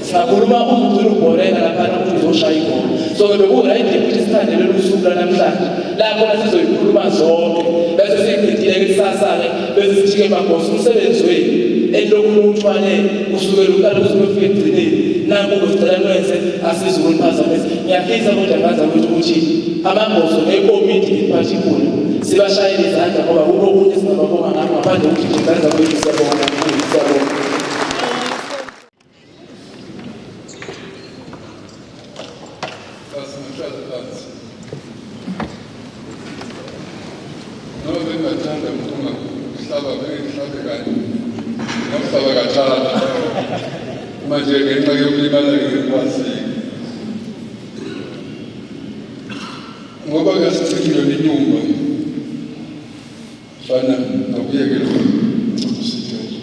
Singakhuluma ukuthi ubhoreka lapha ukuthi uzoshaya igoma. So bekuyi-right ukuthi sithandele usuku lanamhlanje la khona sizoyikhuluma zonke bese siyiphindile kusasa-ke bese sithike magosi umsebenzi wenu elokhu uthwale kusukela uqala kuzofika ekugcineni nanku kwesicela nwenze asizukuniphazamise. Ngiyafisa kodwa ngaza ukuthi amamboso nekomiti in particular sibashayele izandla ngoba kukho okunye singababonga ngakho ngaphandle kokuthi ngizanza kwethu siyabonga kakhulu. Siyabonga.
Manje ngenxa yokulimala ngekwazi ngoba ngasithekile inyumba fana nokuyekela ukusithetha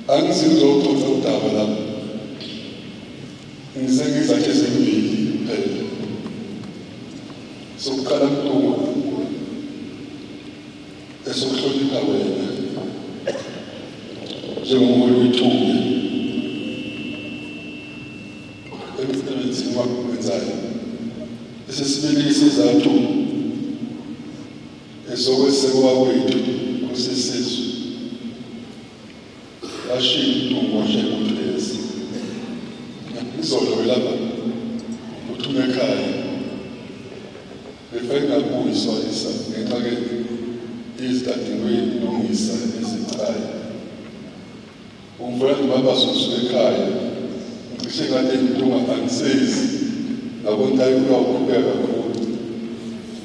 angisizoxoxa udaba lapho ngisengizakhe ezimbili phela sokuqala mntungu esokuhlonipha wena njengomuntu wethuba emsebenzini wakho wenzayo esesibili isizathu esokwesekwa kwethu kusisizwe ashiya umntungu washaya uhlezi ngizolo lapha uthume ekhaya befike ngabuyiswa ngenxa-ke izidadewenu ilungisa ezikhaya umfana babazusuka ekhaya ngisho ngathi intombi angisezi ngabontayo kuyaqhubeka kakhulu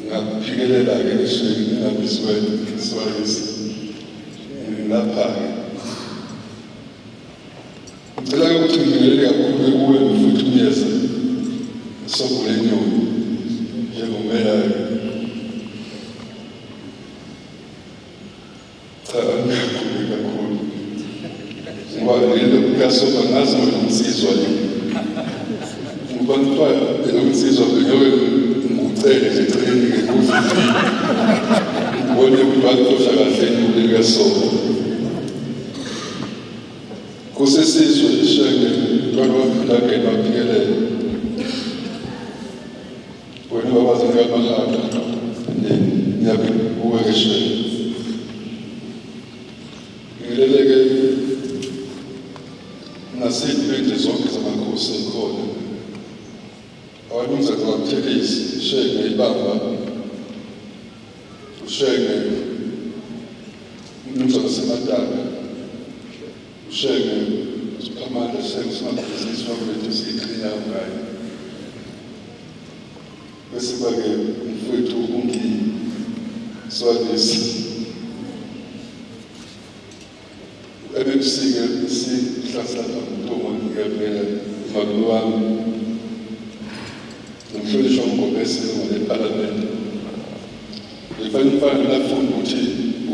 ngakuphikelela-ke esweni ngingabisiwele iswayisi lapha-ke ngicela-ke ukuthi ngibingelele kakhulu kuwe futhi umyeza sobhule nyoni njengomelayo cha angiyakhulu kakhulu ngoba kuyasoba ngazi ngomsizwa le ngoba kuthiwa elomsizwa benyoke ngucele nje eceleni ngekufiti ngibone ukuthi bakutosha kahle enyule likasoba kusesizwe ishenge lwalwakudageni baphikelele wena babazi ngabahamba ngiyabe kuweke shenge ngileleke nasey'pende zonke zamakhosi ekhona abalungiza ngabuthelisi ushenge ibamba ushenge umnumzana semadanga ushenge usiphamanda ushenge usimabhizinisi wakwethu siyiklinyayo ngayo bese kwake umfowethu ungiswalisi ebebusike sihlahla umntungu ngiyavela umalume wami nomhlonishwa ngobese ngole-parliament ngifane umfana lafunda ukuthi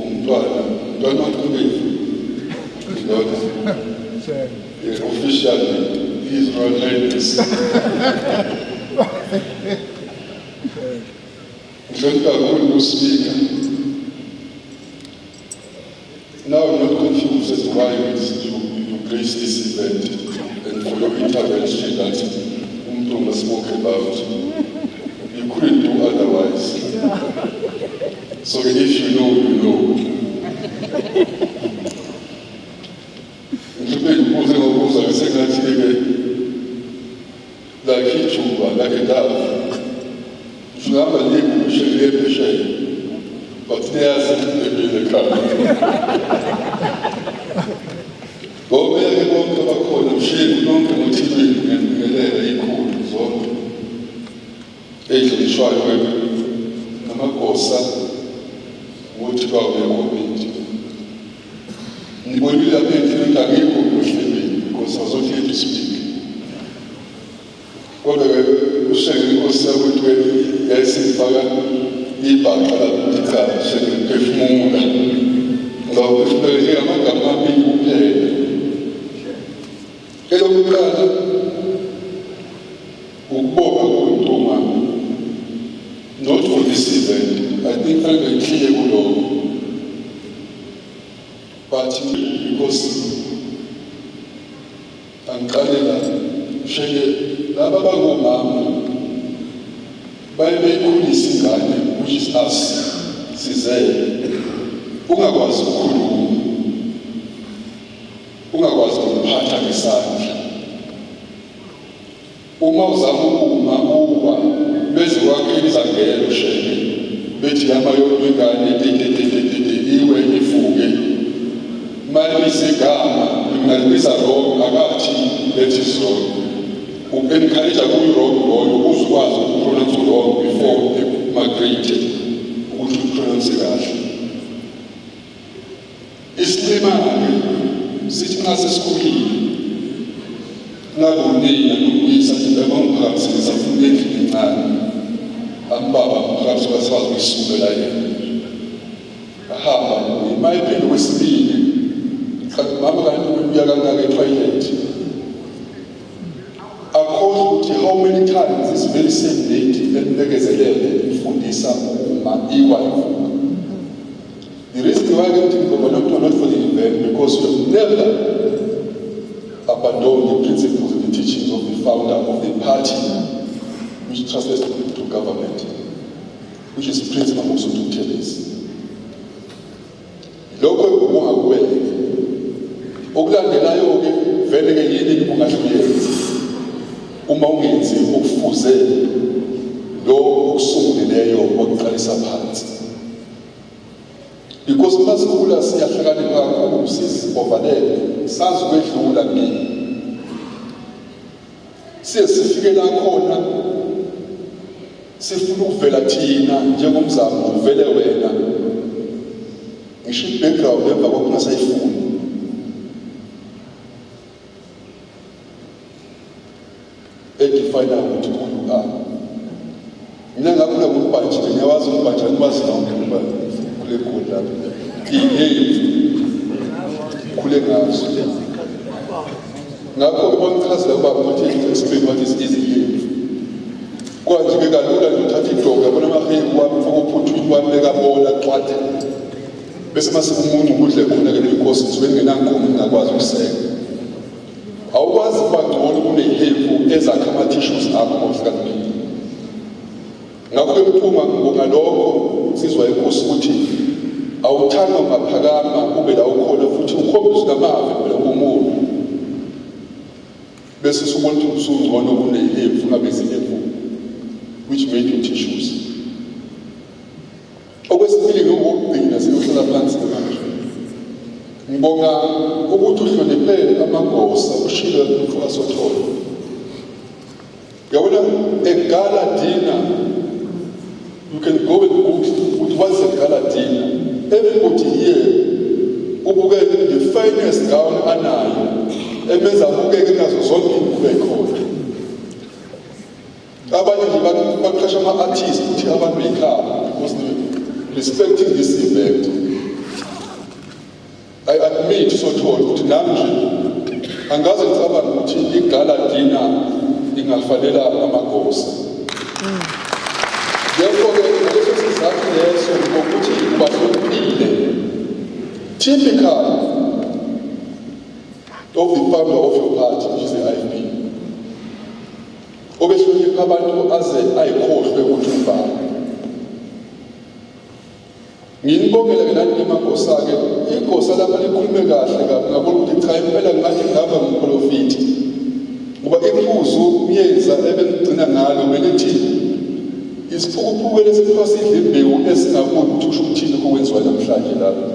umntwana wakubethu indoda officially his royal highness ngihlonipha kakhulu uSpeaker. Now I'm not confused as to why you grace this event and for your intervention that Umtunga spoke about. You couldn't do otherwise. So if you know, you know. Like a dove. You have a name, but there's a car. Bobeke bonke abakhona mshini nonke mothini ngelela ikhulu zonke edlulishwayo ngamagosa ukuthi kwawuyekho ngibonile lapha endlini angekho kuhlelweni because azohleli speak kodwa ushenge inkosi yakho ukuthi yayisifaka ibhaxa lapho ekhaya shenge phefumula ngawuphefumula nje amagama amabili kuphela elokuqala ukubonga kuNtoma not for this event. I think very clear kuloko but because angiqalela shenge laba bangomama bayebekhulisa ingane which is us sizele ungakwazi ukukhuluma ungakwazi ukuphatha ngesandla uma uzama ukuba bese wakhe izangelo shenge bethi yamayodwa ingane iwe ifuke manje isigama ngalibiza wrong akathi that is wrong encourage ku wrong uzukwazi ukupronounce wrong before migrate ukuthi upronounce kahle isimane sithi nase sikhulile nakunina nokuyisa nje abangaphansi safuna endlini encane ambaba mphakathi basazi ukuyisukela yena ahamba imayiphi kwesibili mama kanti uya kangaka e-toilet akhohle ukuthi how many times this very same lady embekezelele ifundisa uma iwife. The reason why I think not for the event because we have never abandoned the principles and the teachings of the founder of the party which translates to government, which is Prince Mangosuthu Buthelezi. Lokho kubonga kuwena okulandelayo ke vele ke yini ungahluleki uma ungenzi okufuze lo okusungulileyo okuqalisa phansi because masikhula siyahlakanipha kakhulu sisibovalele sazi ukwedlula kimi sifike la khona sifuna ukuvela thina njengomzamo uvele wena ngisho background emva kokungasayifuni edifine ukuthi umuntu mina ngakhula ngubhanje ngiyawazi umbhanje andibazi lonke ngoba kule khona ihave kule ngazo ngakho bongichazela ubaba ukuthi explain what is easy here kwathi ke kalula nje uthatha idonga yabona amahewu wami ufaka uphuthweni wami bekabola xwathe bese masikumuncu ukudle khona ke because ngizobe ngenankomo ngingakwazi ukuseka awukwazi ubangcono kunehewu ezakha ama-tissues akho mawufikaphili ngakho emphuma ngibonga lokho sizwa inkosi ukuthi awuthanga ungaphakama ube la ukhona futhi ukhombise namave phela komuntu bese subona ukuthi usungcono kunehewu ngabe izihewu which made you tissues okwesibili ngokugcina siyohlala phansi manje ngibonga ukuthi uhloniphe amagosa ushilo umfakazi otholo yabona egala dinner you can go and Google what was a gala dinner everybody here ubuke the finest gown anayo emenza ubukeke nazo zonke inkube khona abanye nje baqasha ama-artists ukuthi abantu bekhaya because respecting this event I admit sothole ukuthi nami nje angaze ngicabanga ukuthi igala dinner ingafanela amagosa therefore leso sizathu leso ngokuthi ubahloniphile typical of the founder of your party which is the IFP obehlonipha abantu aze ayikhohlwe ukuthi ubani ngiyibongela ke nani emagosa ke igosa lapha likhulume kahle ngabona ukuthi cha impela ngathi ngaba ngumprofiti ngoba iphuzu umyeza ebengigcina ngalo belithi isiphukuphuku lesiphasidle imbewu esingaboni ukuthi kusho ukuthini okwenziwa namhlanje lapha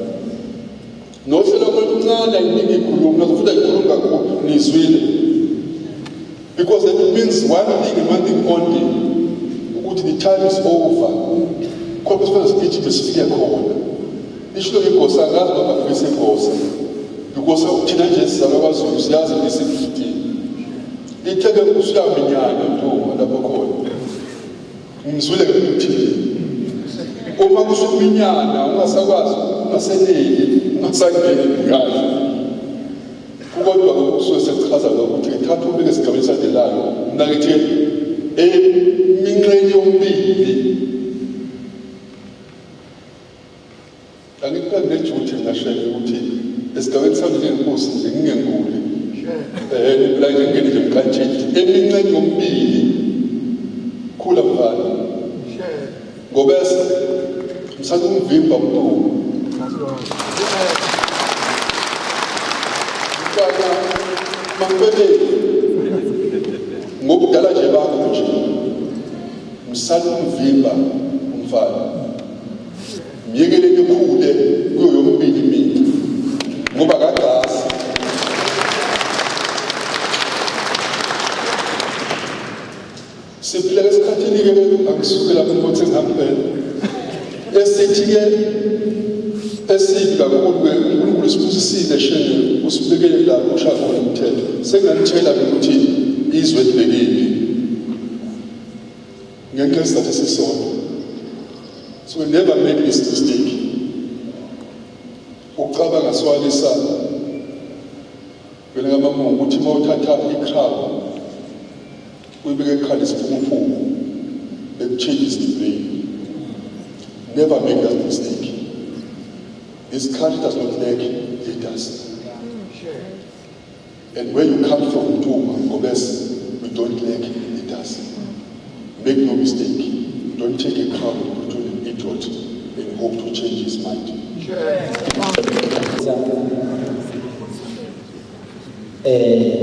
nohlelo oluncane ayiningi ikhuluma nazofuthi ayikhuluma kakhulu nizwile because it means one thing and one thing only ukuthi the time is over khona sifike sifike khona isho ingosi angazi bangafisa ingosi because thina nje sizakwaZulu siyazi isifiti itheke kusiyaminyana nto lapho khona ngizule ukuthi uma kusuminyana ungasakwazi ungaseneli ungasangeni ngayo kodwa kusuke sechaza ukuthi ithatha ubike sigabeni sadelayo mina ngithi eminqeni yombili angikho nejuthi ngashela ukuthi esigabeni sadelayo inkosi nje ngingenkulu la nje ngene nje mkantshintshe eminqeni yombili khula mfana ngoba msaka umvimba mntu mangibele ngokudala nje bakho nje msaka umvimba umfana miyekele likhule kuyo yombili mina ngoba kagasi siphila esikhathini ke angisuke lapho ukuthi ngihambele esithi-ke esibi kakhulu-ke uNkulunkulu usibusisile shene usibekele lapho ushaya khona umthetho senganitshela-ke ukuthi izwe libekephi ngenxa yesizathu esisodwa so we never make this mistake ukucabanga siwalisana vele ngamamungu ukuthi uma uthatha ikhrawu uyibeke ekhanda isiphunguphuku ekuchanges the brain. Never make that mistake. This country does not lack leaders. And where you come from, too, Gomez, we don't lack leaders. Make no mistake. Don't take a crowd and put on an idiot and hope to change his mind.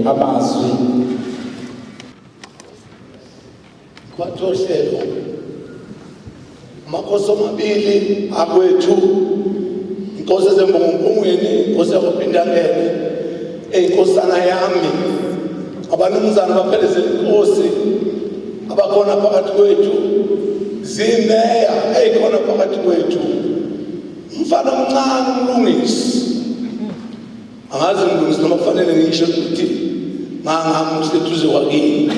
Amazwi
kwathohlelo amakhosi amabili akwethu inkosi ezembongongweni inkosi yakuphindangene eyinkosana yami abanumzana baphelezela inkosi abakhona phakathi kwethu zimeya eyikhona phakathi kwethu umfana omncane umlungisi angazi umlungisi noma kufanele ngisho ukuthi mangamuhle duze kwakini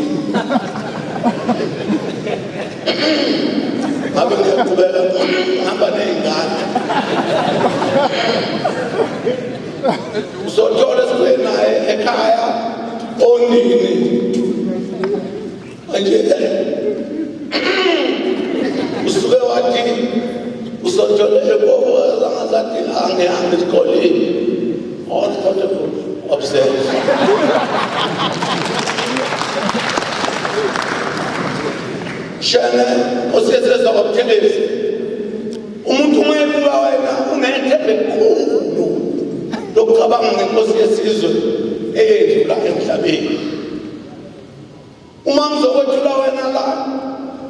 ngabe ngiyaqhubeka ngihamba ney'ngane uzothola sibuye naye ekhaya onini manje usuke wathi uzothola ebobo zangazathi angihambe esikoleni observe shana osiyeseza kwabuthelezi umuntu umwebuka wena unethembe khulu lokucabanga ngenkosi yesizwe eyedlula emhlabeni uma ngizokwethula wena la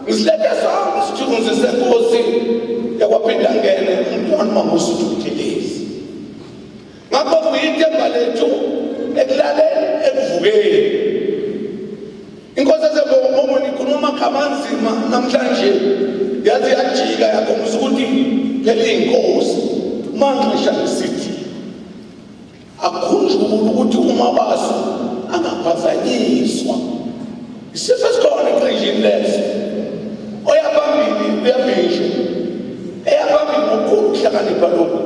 ngisilethe sami isithunzi senkosi yakwaphindangene umntwana mamusi Buthelezi ngakho kuyithemba lethu ekulaleni ekuvukeni inkosi ezembongongweni ikhuluma amagama anzima namhlanje yathi yajika yakhombisa ukuthi phela iy'nkosi manxesha lisithi akhunjule ukuthi uMabaso angaphazanyiswa isifo esikhona eqenjini leso oyaphambili uyabhisho eyaphambili ngokukhulu ukuhlakanipha lokhu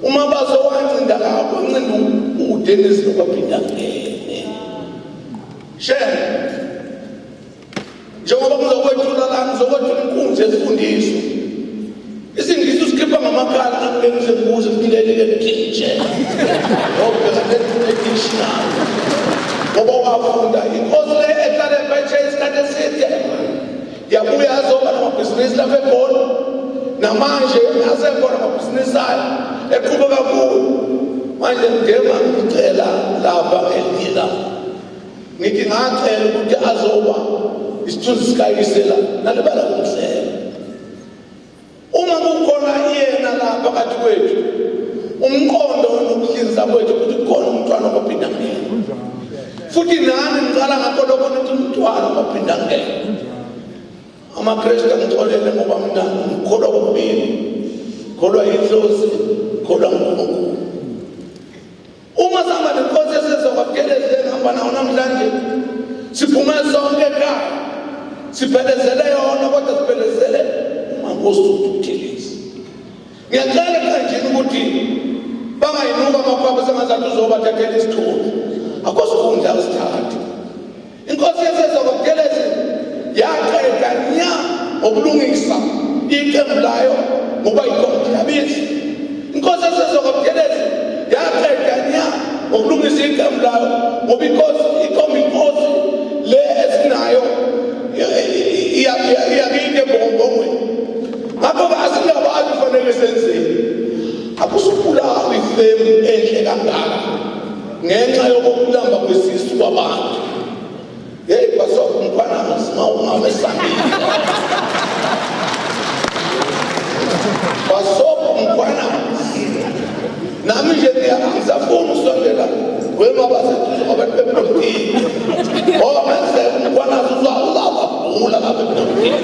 uMabaso wancinda kakho ncinda uDennis lokwaphindangene share njengoba kuzokwethula la ngizokwethula inkunzi yesifundiso isingisi usikhipha ngamakhala nakulengize kuze kuleleke likhitshe ngobheka le-dictionary ngoba wafunda inkosi le ehlale phesheya isikhathi eside yabuya yazoba namabhizinisi lapha eGoli namanje asekhona amabhizinisi ayo eqhubeka kakhulu manje ngema ngicela lapha eLila ngithi ngacela ukuthi azoba isithunzi sikayisela nalibala kumhlelo uma kukhona yena lapha phakathi kwethu umqondo nokuhlinza kwethu ukuthi kukhona umntwana ophindangene futhi nani ngicala ngakho lokho nithi umntwana ophindangene amaKristu angixolele ngoba mina ngikholwa kokubili ngikholwa yidlozi sikholwa nguNkulunkulu. Uma sihamba nenkosi esizokwabukeleza engihamba nawo namhlanje, siphume sonke ekhaya, siphelezele yona kodwa siphelezele uMangosuthu Buthelezi. Ngiyacela kanjeni ukuthi bangayinuka amakhwapha sengazathi uzobathathela isithunzi. Akosikhundla usithathe. Inkosi esizokwabukeleza yaqeda nya ukulungisa iqembu layo ngoba ikhona yabizi. Inkosi esizokwabukeleza yaqeda nya ukulungisa iqembu layo ngoba inkosi le esinayo iyakike bombongwe. Ngakho asingabazi kufanele senzeni. Akusukulawa ifemu enhle kangaka ngenxa yokulamba kwesisu kwabantu. Hey basoku mkhwana ngisima ungamesambile. Basoku mkhwana nami nje ngiyafuna usondela wema basethu abantu bepolitiki. Mase mkhwana uzawabhula lapha epolitiki.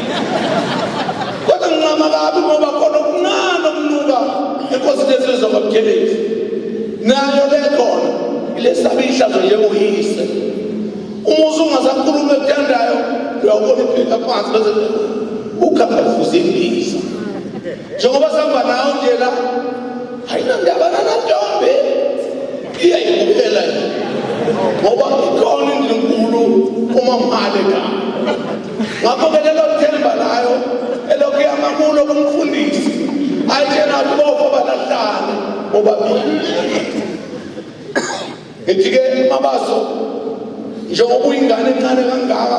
Kodwa ngingama kabi ngoba khona okuncane okunuka inkosi lesizokwabukeleza. Nayo lekhona ilesaba ihlazo njengokuyise. Umuzi ungasakhuluma ekuthandayo uyawubona iphika phansi bese ukhamba fuze imbiza. Njengoba sihamba nayo nje la ayinandaba nantombi iyayibukela ngoba ikhona indlunkulu uma mhale ka. Ngakho-ke lelo themba layo elokhu yamamulo kumfundisi ayitshela bofa balahlane bobabili. Ngithi-ke Mabaso njengoba uyingane encane kangaka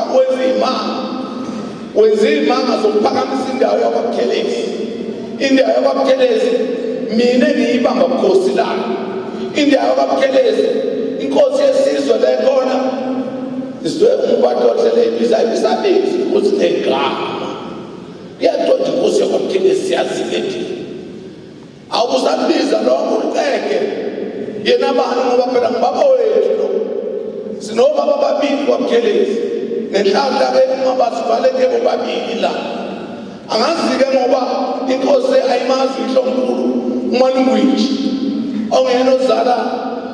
wenze imanga zokuphakamisa indawo yakwaButhelezi. Indawo yakwaButhelezi mina ngiyibamba bukhosi layo. Indawo yakwaButhelezi inkosi yesizwe lekhona izwe umphathi ohlele ibisabizi ukuthi negama. Kuyaqonda inkosi yakwaButhelezi siyazilethile. Awuzabiza lokho uqeke yena bani ngoba phela ngibaba wethu lo. Sinobaba babili kwaButhelezi. Nenhlanhla-ke Mabaso balethe bobabili la. Angazi-ke ngoba inkosi ayimazi ihlomkhulu uMalungwiji ongena ozala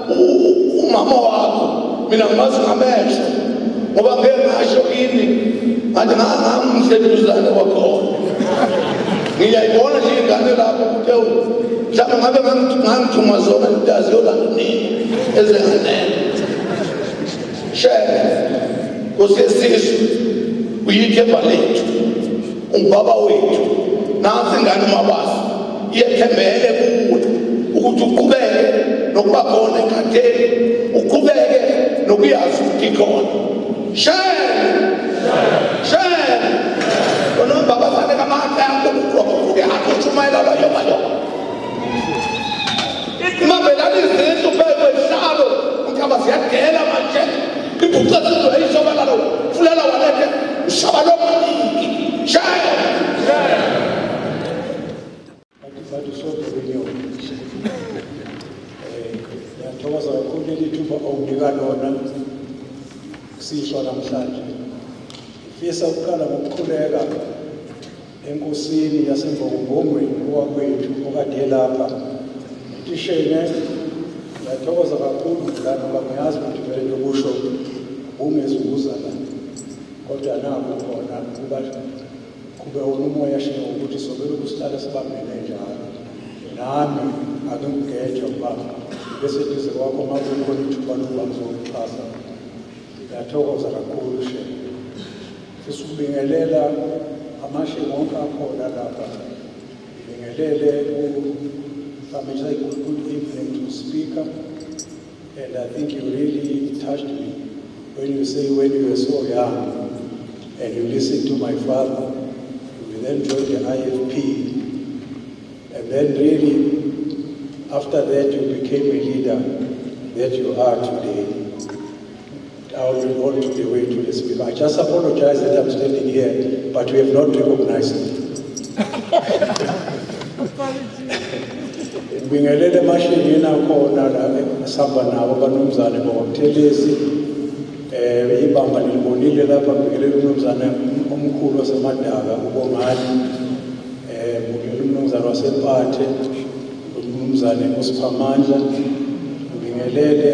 umama wakho. Mina ngimazi ngamehlo ngoba ngeke ngasho kini ngathi ngamhleluzane wakhona. Ngiyayibona nje ingane lapho ukuthi mhlawumbe ngabe ngangithuma zona intazi yolanda nini ezenganele. Shebe Nkosi yesizwe uyithemba lethu ubaba wethu nansi ingane uMabaso iyethembele kuwe ukuthi uqhubeke nokuba khona ekhatheni, uqhubeke nokuyazi ukuthi khona. Shebe wona baba fane kamaka yakho ukuthi akutshumayela loyo bayo imabelani izinto bebe hlalo ukaba siyadela manje ibhuqa sizwe eyisobalalo fulela waleke ushabalo maniki.
Ngiyathokoza kakhulu leli thuba owunika lona sihlwa namhlanje. Ngifisa ukuqala ngokukhuleka enkosini yaseMbokombongweni owakwethu okade lapha. Tishene ngiyathokoza kakhulu la ngoba ngiyazi ukuthi vele lokusho ungezuza la. Kodwa nako khona kuba kube umoya shino ukuthi sobele ukusihlala sibambene njalo. Nami akungeje ubaba bese duze kwakho makukhona ithuba lokuba ngizokuxhasa. Ngiyathokoza kakhulu shene. Sisubingelela amashe wonke akhona lapha. Ngibingelele good evening to speaker, and I think you really touched me when you say when you were so young and you listened to my father, you then joined the IFP, and then really after that you became a leader that you are today. I will hold to the way to the speaker. I just apologize that I'm standing here, but we have not recognized it. Ngibingelele emashengeni akhona la sihamba nabo abanumzane bokuThelezi ibamba nilibonile lapha. Ngibingelele umnumzane omkhulu waseMadaka uBongani, ngibingelele umnumzane wasePathe umnumzane uSiphamandla ngibingelele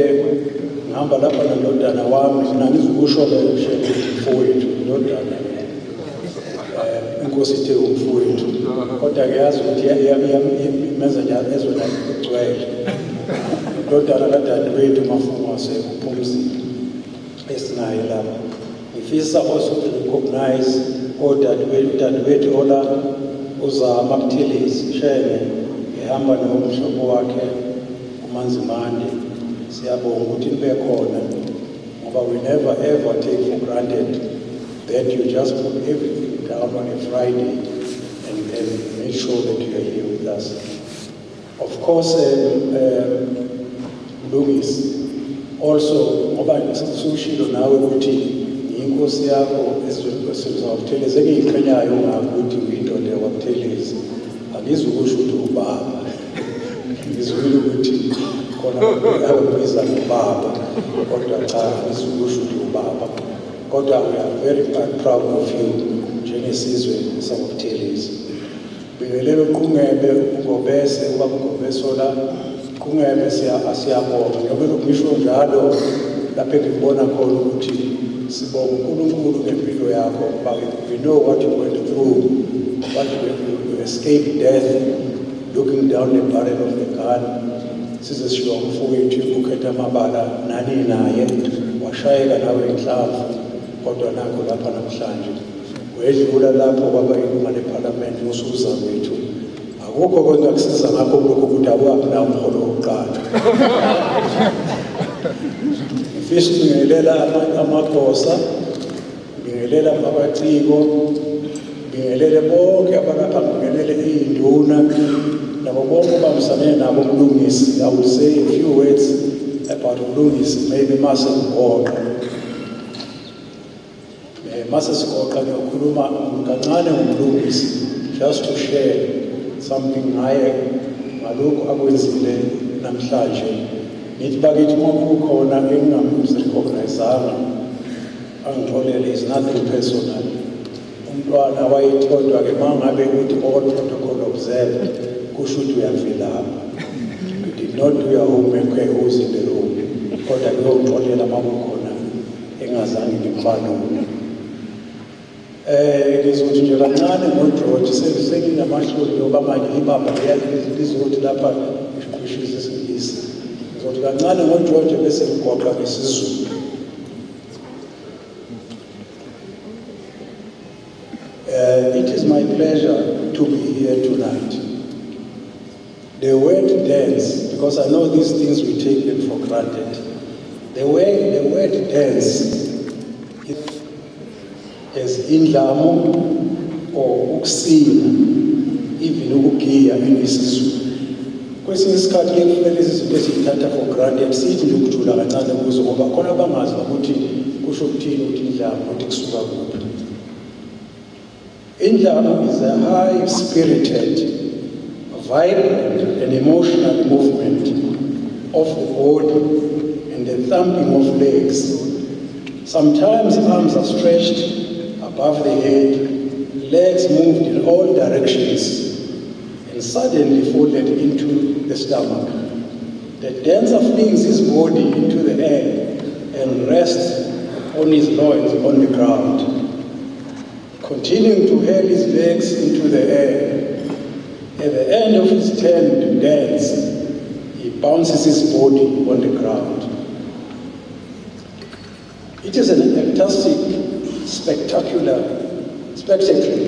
ngihamba lapha nendodana wami mina ngizokusho beshe mfowethu indodana inkosi ithe umfowethu kodwa ngiyazi ukuthi imenza njalo ezona igcwele indodana kadadewethu Mafungo wasekuphumzile esinaye lapha. Ngifisa also to recognize udadewethu Ola uZama Buthelezi Shene ehamba nomhlobo wakhe uManzimande. Siyabonga ukuthi nibe khona ngoba we never ever take for granted that you just put everything down on a Friday and make sure that you are here with us. Of course, Lungis also ngoba ngisishilo nawe ukuthi inkosi yakho esizawutheleza engiyikhanyayo ngakho ukuthi uyindoda yakwabuthelezi angizukusho ukuthi ubaba ngizwile ukuthi khona ababiza ngobaba kodwa cha angizukusho ukuthi ubaba kodwa we are very proud of you njengesizwe sakwabuthelezi. Bingelele uQungebe uGobese ubaba uGobese la Qungebe siyabonga ngoba lokusho njalo lapho ngibona khona ukuthi sibonga uNkulunkulu ngempilo yakho but we know what you went through, what you escaped death looking down the barrel of the gun. Size sisho umfowethu ukhetha amabala nani naye washayeka nawe inhlavu kodwa nakho lapha namhlanje wedlula lapho kwaba ilunga leParliament usuza wethu akukho kongakusiza ngakho lokho ukuthi awazi na umholo wokuqala. Mfisi ngibingelela amagosa, ngibingelela abaciko, ngibingelele bonke abalapha, ngibingelele izinduna nabo bonke abamsane nabo uMlungisi. I will say a few words about uMlungisi, maybe Master Sigoqa. Master Sigoqa ngiyokhuluma kancane ngoMlungisi just to share something ngaye ngalokho akwenzile namhlanje. Ngithi bakithi mokukhona engingamrecognizeanga angixolele is nothing personal. Umntwana wayethodwa ke mangabe ukuthi all protocol observed kusho ukuthi uyavilapha. You did not do your homework who's in the room. Kodwa ngiyongixolela makukhona engazange ngimfanele. Ngizothi nje kancane ngoGeorge senginamahloni ngoba manje ibaba lizothi lapha iqhushize isingisi. Ngizothi kancane ngoGeorge bese ngigoqa ngesizulu. It is my pleasure to be here tonight. The word dance, because I know these things we take them for granted. The word dance as indlamu or ukusina, even ukugiya ngesizulu. Kwesinye isikhathi kufanele lezi zinto esizithatha for granted sithi nje ukuthula kancane kuzo ngoba khona abangazi ukuthi kusho ukuthini ukuthi indlamu ukuthi kusuka kuphi. Indlamu is a high-spirited, vibrant and emotional movement of the body and the thumping of legs. Sometimes arms are stretched above the head, legs moved in all directions, and suddenly folded into the stomach. The dancer flings his body into the air and rests on his loins on the ground, continuing to hurl his legs into the air. At the end of his turn to dance, he bounces his body on the ground. It is an fantastic, spectacular spectacle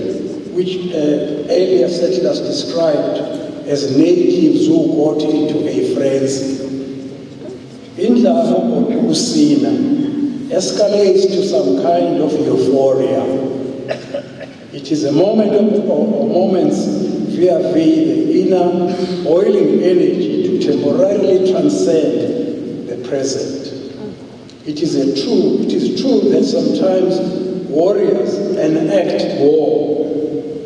which earlier settlers described as natives who got into a frenzy. Indlamu or ukusina escalates to some kind of euphoria. It is a moment or moments via the inner boiling energy to temporarily transcend the present. It is true that sometimes warriors enact war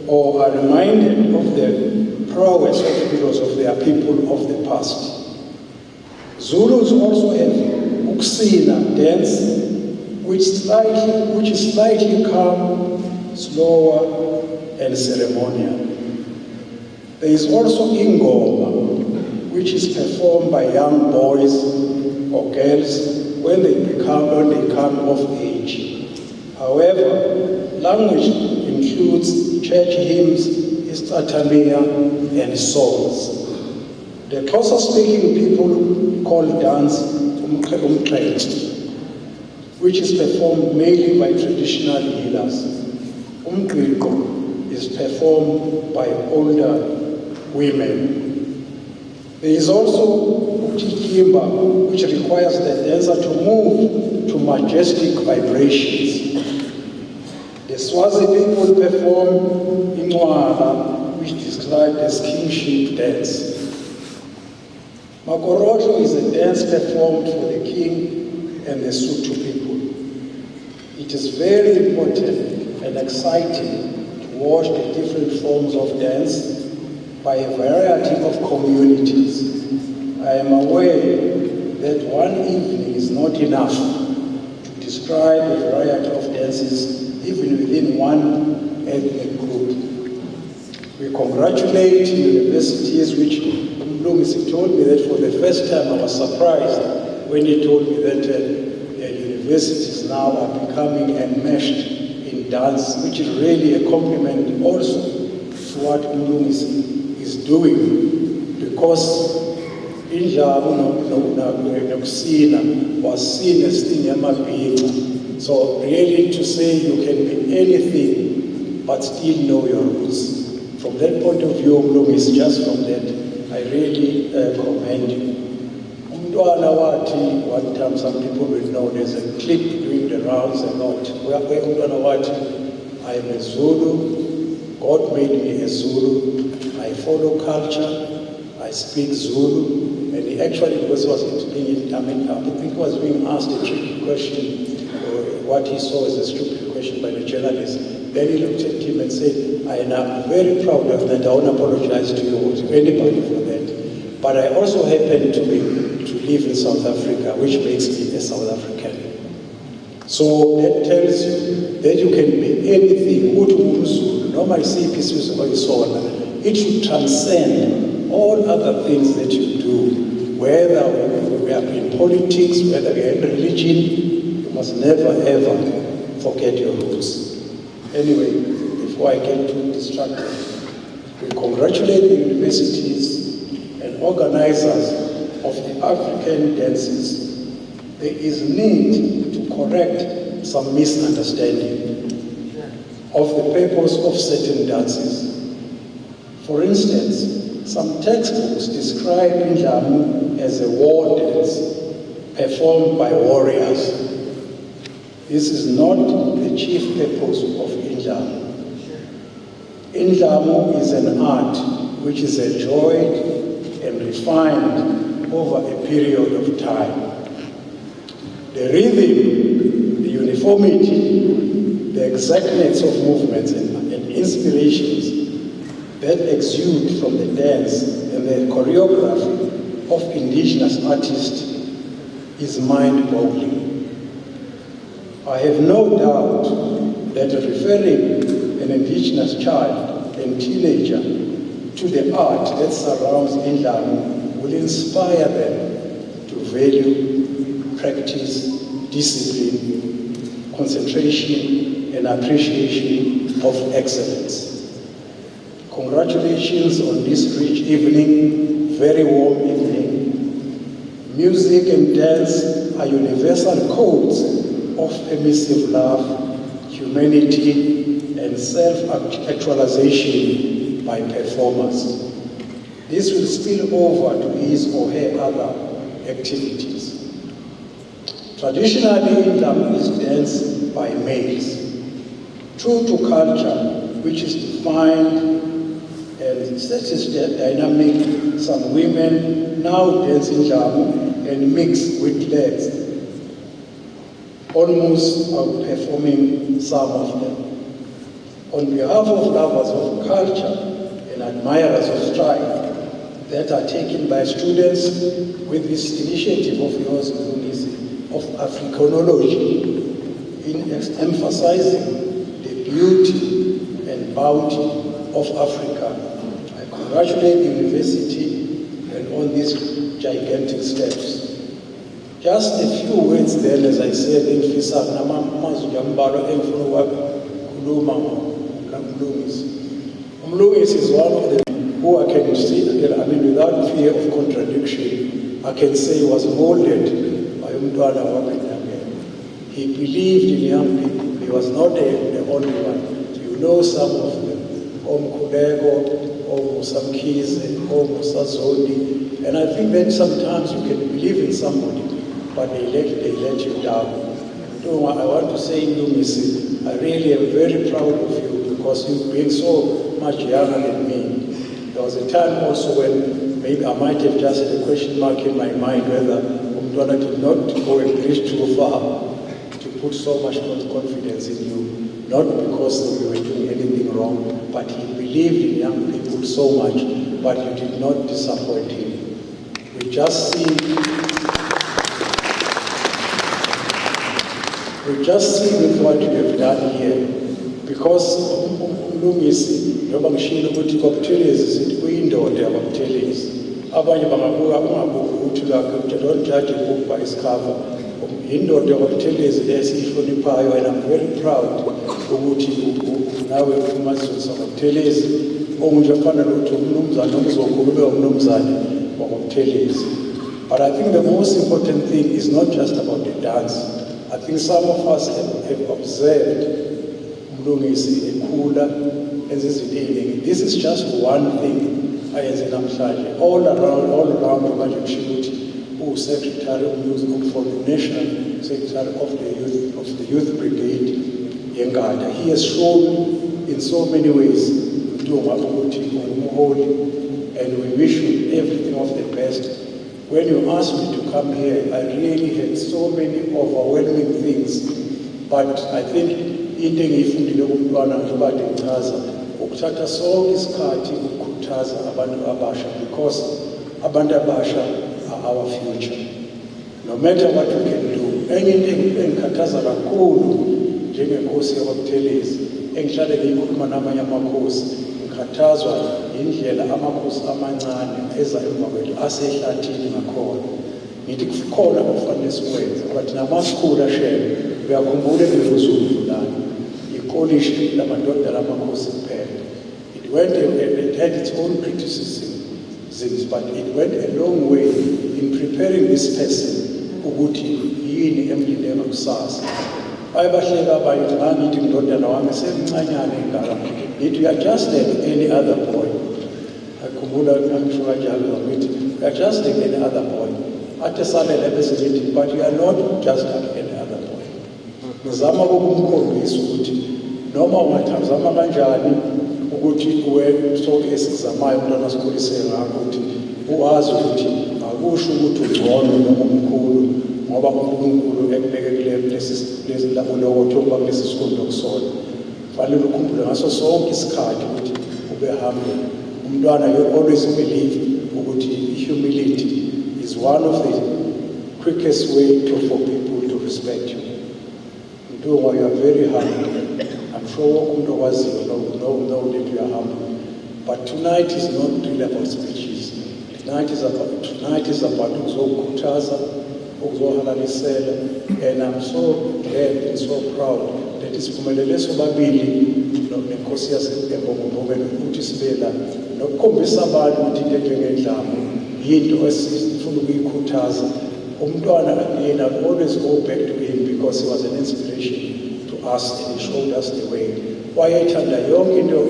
or are reminded of the prowess of heroes of their people of the past. Zulus also have ukusina dance, which is slightly calm, slower, and ceremonial. There is also ingoma, which is performed by young boys or girls when they come of age. However, language includes church hymns, istatamia, and songs. The Xhosa-speaking people call dance umqhele, which is performed mainly by traditional healers. Umgqiqo is performed by older women. There is also Utikimba, which requires the dancer to move to majestic vibrations. The Swazi people perform Inwala, which is described as kingship dance. Makorotlo is a dance performed for the king and the Sotho people. It is very important and exciting to watch the different forms of dance by a variety of communities. I am aware that one evening is not enough to describe a variety of dances even within one ethnic group. We congratulate universities which Mlungisi told me that for the first time I was surprised when he told me that universities now are becoming enmeshed in dance, which is really a compliment also to what Mlungisi is doing, because Injabu Nokusina was seen as Tinyamabina. So really to say you can be anything but still know your roots. From that point of view, Mlungisi, just from that, I really commend you. Umntwana wathi, one time some people will know, there's a clip doing the rounds a lot. Where Umntwana wathi, I am a Zulu, God made me a Zulu, I follow culture, I speak Zulu, and he actually, because he was being, I think he was being asked a tricky question, or what he saw as a stupid question by the journalist. Then he looked at him and said, I am very proud of that. I won't apologize to you or to anybody for that. But I also happen to live in South Africa, which makes me a South African. So that tells you that you can be anything. It should transcend all other things that you do. Whether we are in politics, whether we are in religion, you must never ever forget your roots. Anyway, before I get too distracted, we congratulate the universities and organizers of the African dances. There is need to correct some misunderstanding of the purpose of certain dances. For instance, some textbooks describe Indlamu as a war dance performed by warriors. This is not the chief purpose of Indlamu. Indlamu is an art which is enjoyed and refined over a period of time. The rhythm, the uniformity, the exactness of movements and inspirations that exude from the dance and the choreography of indigenous artists is mind-boggling. I have no doubt that referring an indigenous child and teenager to the art that surrounds Indlamu will inspire them to value, practice, discipline, concentration, and appreciation of excellence. Congratulations on this rich evening, very warm evening. Music and dance are universal codes of permissive love, humanity, and self-actualization by performers. This will spill over to his or her other activities. Traditionally, Indlamu is danced by males. True to culture, which is defined and status dynamic, some women now dance Indlamu and mix with legs, almost outperforming some of them. On behalf of lovers of culture and admirers of stride that are taken by students with this initiative of yours, of Africanology, in emphasizing the beauty and bounty of Africa, I congratulate the university and all these gigantic steps. Just a few words then, as I said, in Fisak, Namamazu Yambaro, Kuluma, Umlungis is one of the who I can see, without fear of contradiction, I can say he was molded by Umdwana Wapenyange. He believed in young people. He was not the only one. You know some of them. Kulego, Samkize, Sazoni. And I think that sometimes you can believe in somebody, but they let you down. I want to say, Lumisi, I really am very proud of you because you've been so much younger than me. There was a time also when maybe I might have just had a question mark in my mind whether Umdwana did not go a bridge too far to put so much confidence in you, not because you were doing anything wrong, but he believed in young people so much, but you did not disappoint him. We just see with what you have done here, because Umlungisi, njengoba ngishilo ukuthi kwaButhelezi sithi kuyindoda yakwaButhelezi. Abanye bangabuka ungabuki ukuthi don't judge a book by its cover. Indoda yakwaButhelezi esiyihloniphayo, and I'm very proud ukuthi nawe uMazuza kwaButhelezi onje afana nokuthi umnumzane ozokhuluma umnumzane wakwaButhelezi. But I think the most important thing is not just about the dance. I think some of us have observed Umlungisi ekhula eziziningi. This is just one thing ayenze namhlanje. All around manje kusho ukuthi Secretary for the National Secretary of the Youth Brigade Yengada. He has shown in so many ways and we wish you everything of the best. When you asked me to come here, I really had so many overwhelming things, but I think into engiyifundile kuMntwana ngibade ngichaza ukuthatha sonke isikhathi ukukhuthaza abantu abasha, because abantu abasha are our future. No matter what we can do. Enye into engikhathaza kakhulu njengenkosi yakwaButhelezi, engihlale ngiyikhuluma namanye amakhosi, ngikhathazwa indlela amakhosi amancane eza emva kwethu asehlathini ngakhona. Ngithi kukhona okufanele sikwenze, but namasikhulu ashele uyakhumbula eBuzulu lana ikolishi lamadoda lamakhosi kuphela. It had its own criticisms, but it went a long way in preparing this person ukuthi yini emlindele kusasa. Bayebahleka abanye ngithi indodana wami semncanyane ingaka. Ngithi you are just like any other boy. Akhumbula ngisho kanjalo ngithi you are just like any other boy. Athe salele bese ngithi but you are not just like any other boy. Ngizama ukumkhombisa ukuthi noma ungathazama kanjani ukuthi sonke esikuzamayo umntwana sikholise ngakho ukuthi uwazi ukuthi akusho ukuthi ungcono noma umkhulu, ngoba uNkulunkulu ekubeke kulesi lapho ukuba kulesi sifundo kusona. Fanele ukukhumbula ngaso sonke isikhathi ukuthi ube humble. Umntwana you always believe ukuthi humility is one of the quickest way for people to respect you. You are very humble. I'm sure umuntu owaziyo know that you are humble. But tonight is not really about speeches. Tonight is about ukuzokhuthaza, ukuzohalalisela, and I'm so glad and so proud that isiphumelele sobabili nenkosi yaseMbongombe ukuthi sibela nokukhombisa abantu ukuthi into enjengendlamu yinto esifuna ukuyikhuthaza. Umntwana yena always go back to him because he was an inspiration to us and he showed us the way. Wayethanda yonke into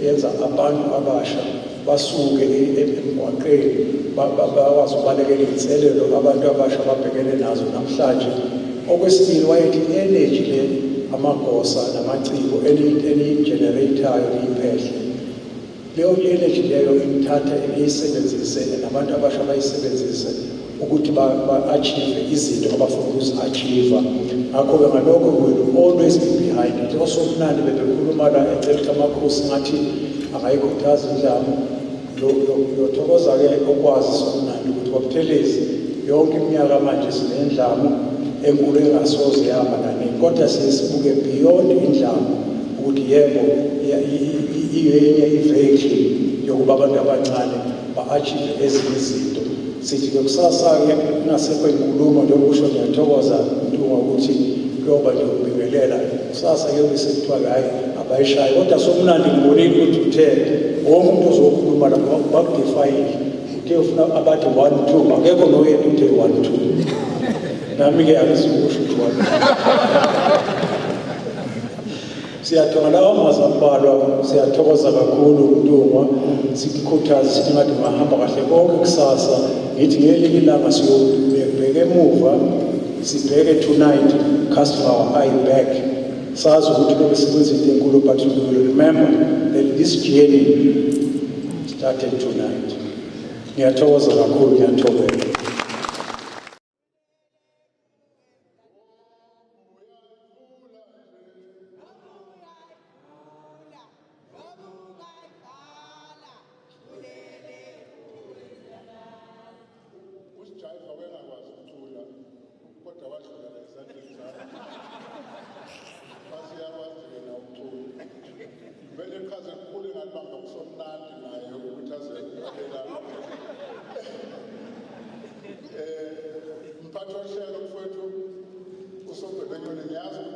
eyenza abantu abasha basuke emgwaqeni bakwazi ukubalekela inselelo abantu abasha babhekene nazo namhlanje. Okwesibili wayethi energy le amagosa namaciko eni-generator iyiphehle. Leyo energy leyo imthatha iyisebenzise nabantu abasha bayisebenzise ukuthi ba-achieve izinto abafuna ukuzi-achieve. Ngakho-ke ngalokho we will always be behind it. Osokunani bebekhuluma la eceleni amakhosi ngathi angayikhuthaza indlamu. Lothokoza-ke okwazi sokunani ukuthi kwaButhelezi yonke iminyaka manje sinendlamu enkulu engasoze yahamba nanini, kodwa siye sibuke beyond indlamu ukuthi yebo iyenye ivehicle yokuba abantu abancane ba-achieve ezinye izinto. Sithi-ke kusasa-ke kungasekho inkulumo njengoba usho ngiyathokoza Ntungwa ukuthi kuyoba nje ukubingelela. Kusasa kuyobe sekuthiwa hhayi abayishayi, kodwa somnandi ngibonile ukuthi uthe wonke umuntu ozokhuluma lapho bakudefayile. Uthe ufuna abathi 1, 2, akekho noyedwa uthe 1, 2. Nami-ke angizikusho ukuthi 1. Siyathola lawa mazambalwa, siyathokoza kakhulu Ntungwa, sikukhuthaza sithi ngathi mahamba kahle konke kusasa. Ngithi ngelinye ilanga siyobheka emuva, sibheke tonight, cast our eye back. Sazi ukuthi kube sikwenza into enkulu, but we will remember that this journey started tonight. Ngiyathokoza kakhulu, ngiyathokoza.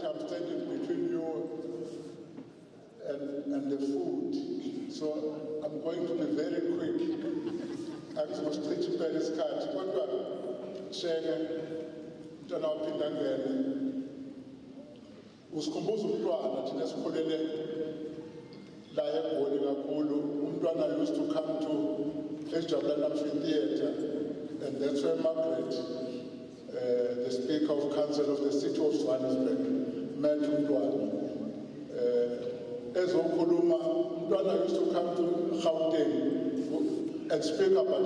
I'm standing between you and the food, so I'm going to be very quick. Angizostretch Paris card, kodwa sheke mntwana waphinda ngene. Usikhumbuza umntwana thina sikhulele la eGoli kakhulu. Umntwana used to come to eJabulani Amphitheatre, and that's where Margaret, the Speaker of Council of the City of Johannesburg, met umntwana. Ezokhuluma, umntwana used to come to Gauteng and speak about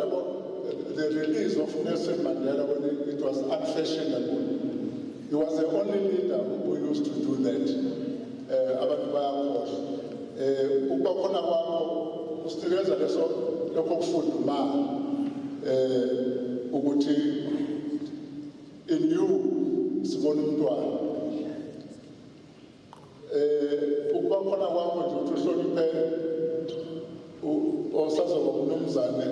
the release of Nelson Mandela when it was unfashionable. He was the only leader who used to do that. Abantu bayakhohlwa. Ukuba khona kwakho usinikeza lokho kufudumala ukuthi in you sibona umntwana. Ukuba khona kwakho nje ukuthi uhloniphe osazoba umnumzane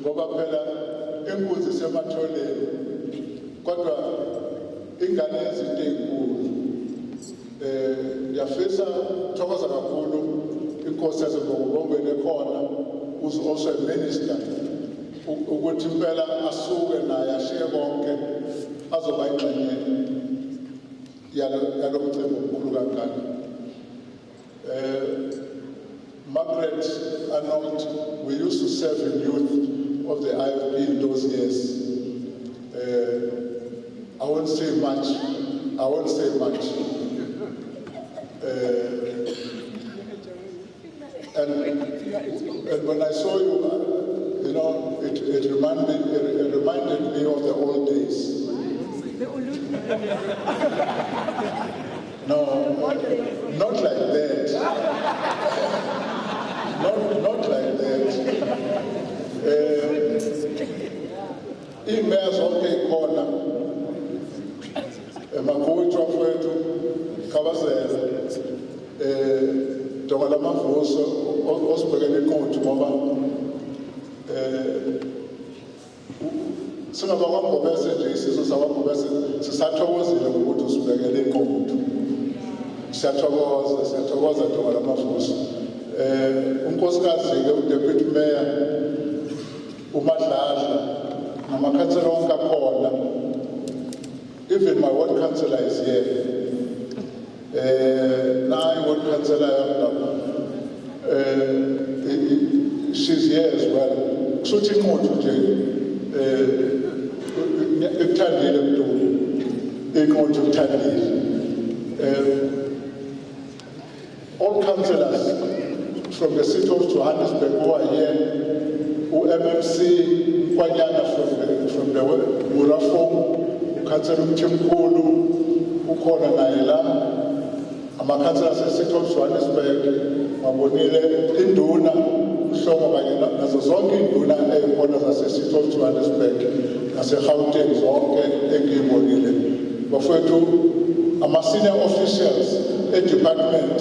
ngoba phela inkunzi sematholeni, kodwa ingane yezinto ey'nkulu. Ngiyafisa thokoza kakhulu inkosi yaseMbongolongweni ekhona, who's also a minister, ukuthi impela asuke naye ashiye konke azoba ingxenye yalo mcimbi omkhulu kangaka. Margaret Arnold, we used to serve in youth of the IFP in those years. I won't say much. And when I saw you, you know, it reminded me of the old days. No, not like that. Not like that. Emails zonke ikhona. Emakhutshwa kwethu khabazela. Jonga lamavuso osibekele inqondo ngoba singabakwambobese nje isizwe sakwambobese sisathokozile ukuthi usibekele inqondo. Siyathokoza jonga lamavuso. Unkosikazi-ke uDeputy Mayor uMadlala namakhansela wonke akhona, even my ward councillor is here. Nayi ward councillor yami she's here as well. Kusuthi inqondo nje ekuthandile Mntungwa, inqondo ekuthandile. All councillors from the city of Johannesburg who are here, MMC Kwanyana from the Murafong, Councillor Mchimkulu, ukhona naye la, ama-councillors e-city of Johannesburg, mabonile induna, uhlongo kanye nazo zonke induna ey'khona zase-city of Johannesburg, nase-Gauteng zonke engiyibonile. Bafowethu, ama-senior officials e-department,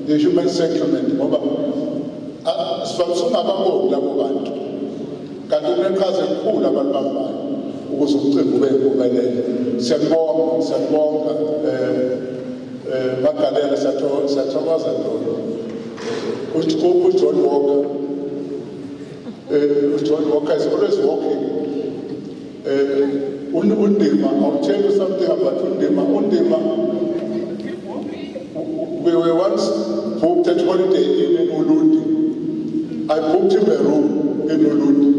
the human settlement, ngoba singababoni labo bantu kanti kuneqhaza elikhulu abantu bambayo ukuze umcimbi ube yimpumelelo. Siyabonga Magdalena siyathokoza Ntondo uJohn Walker. John Walker is always walking. Undima, I'll tell you something about Undima. We were once booked at Holiday Inn in Ulundi. I booked him a room in Ulundi.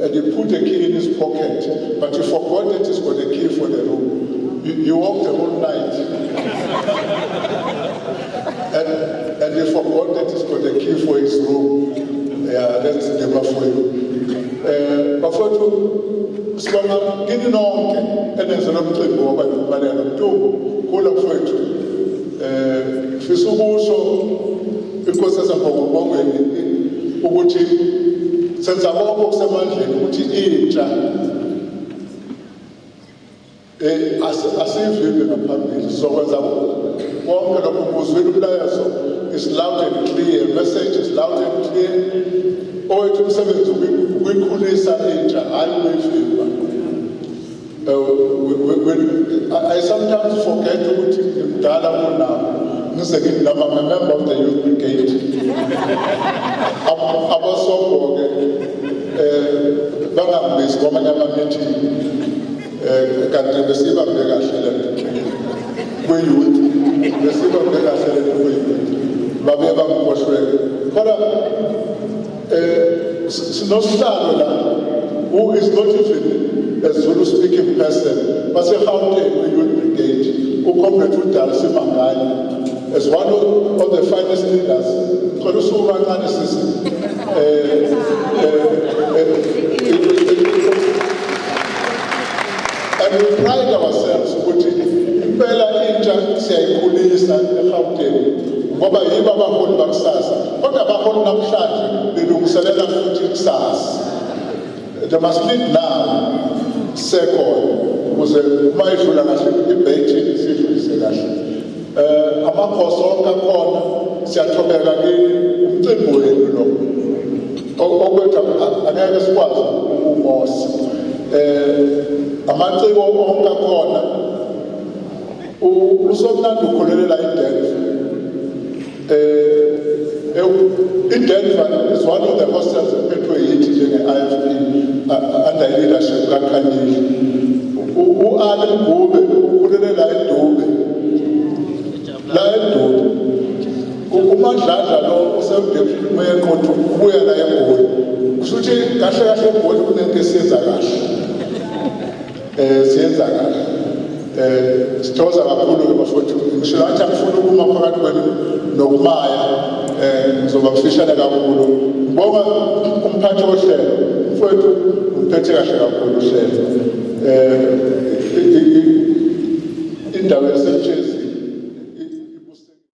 And he put the key in his pocket, but he forgot that he's got the key for the room. He walked the whole night. And he forgot that he's got the key for his room. Yeah, that's the number for you. Bafowethu sibonga kini nonke enenze lo mcimbi wabanyumalelo Mntungu kula mfowethu. Fisa ukusho inkosi yaseMbongolongweni ukuthi senza konke okusemandleni ukuthi intsha asivimbe ngaphambili sokwenza konke lokho kuzwela umlayezo is loud and clear, message is loud and clear. Owethu umsebenzi ukuyikhulisa intsha hayi ukuyivimba. I sometimes forget ukuthi ngimdala kunawo ngize ngithi I'm a member of the youth brigade. Abasobho-ke bangambizi kwamanye ama-meeting kanti besibambe kahle lento kwe-youth besibambe kahle lento kwe-youth babuye bangikhohlweke kodwa sinosihlalo la who is not even a Zulu speaking person base-Gauteng kwe-youth brigade uComrade uDarcy Mangani as one of the finest leaders. And we pride ourselves ukuthi impela intsha siyayikhulisa eGauteng ngoba yibo abaholi bakusasa kodwa abaholi namhlanje belungiselela futhi ikusasa. They must lead now second ukuze uma idlula kahle ibhethi sidlulise kahle. Amakhosi onke akhona siyathobeka kini umcimbi wenu lo okwethu angeke sikwazi ukumosa. Amaciko onke akhona usomnandi ukholelela iDenver is one of the hostels ephethwe yithi njenge-IFP under leadership kaKhanyile. U-Allen Gube ukholelela eDube la eDube uMandlandla lo usemdephumeko ubuya la eGoli kusho ukuthi kahle kahle eGoli kunento esiyenza kahle siyenza kahle sithokoza kakhulu-ke bafowethu ngisho ngathi angifuna ukuma phakathi kwenu nokumaya ngizoba mfishane kakhulu ngibonga umphathi wohlelo mfowethu umphethe kahle kakhulu uhlelo indawo yaseMtsheli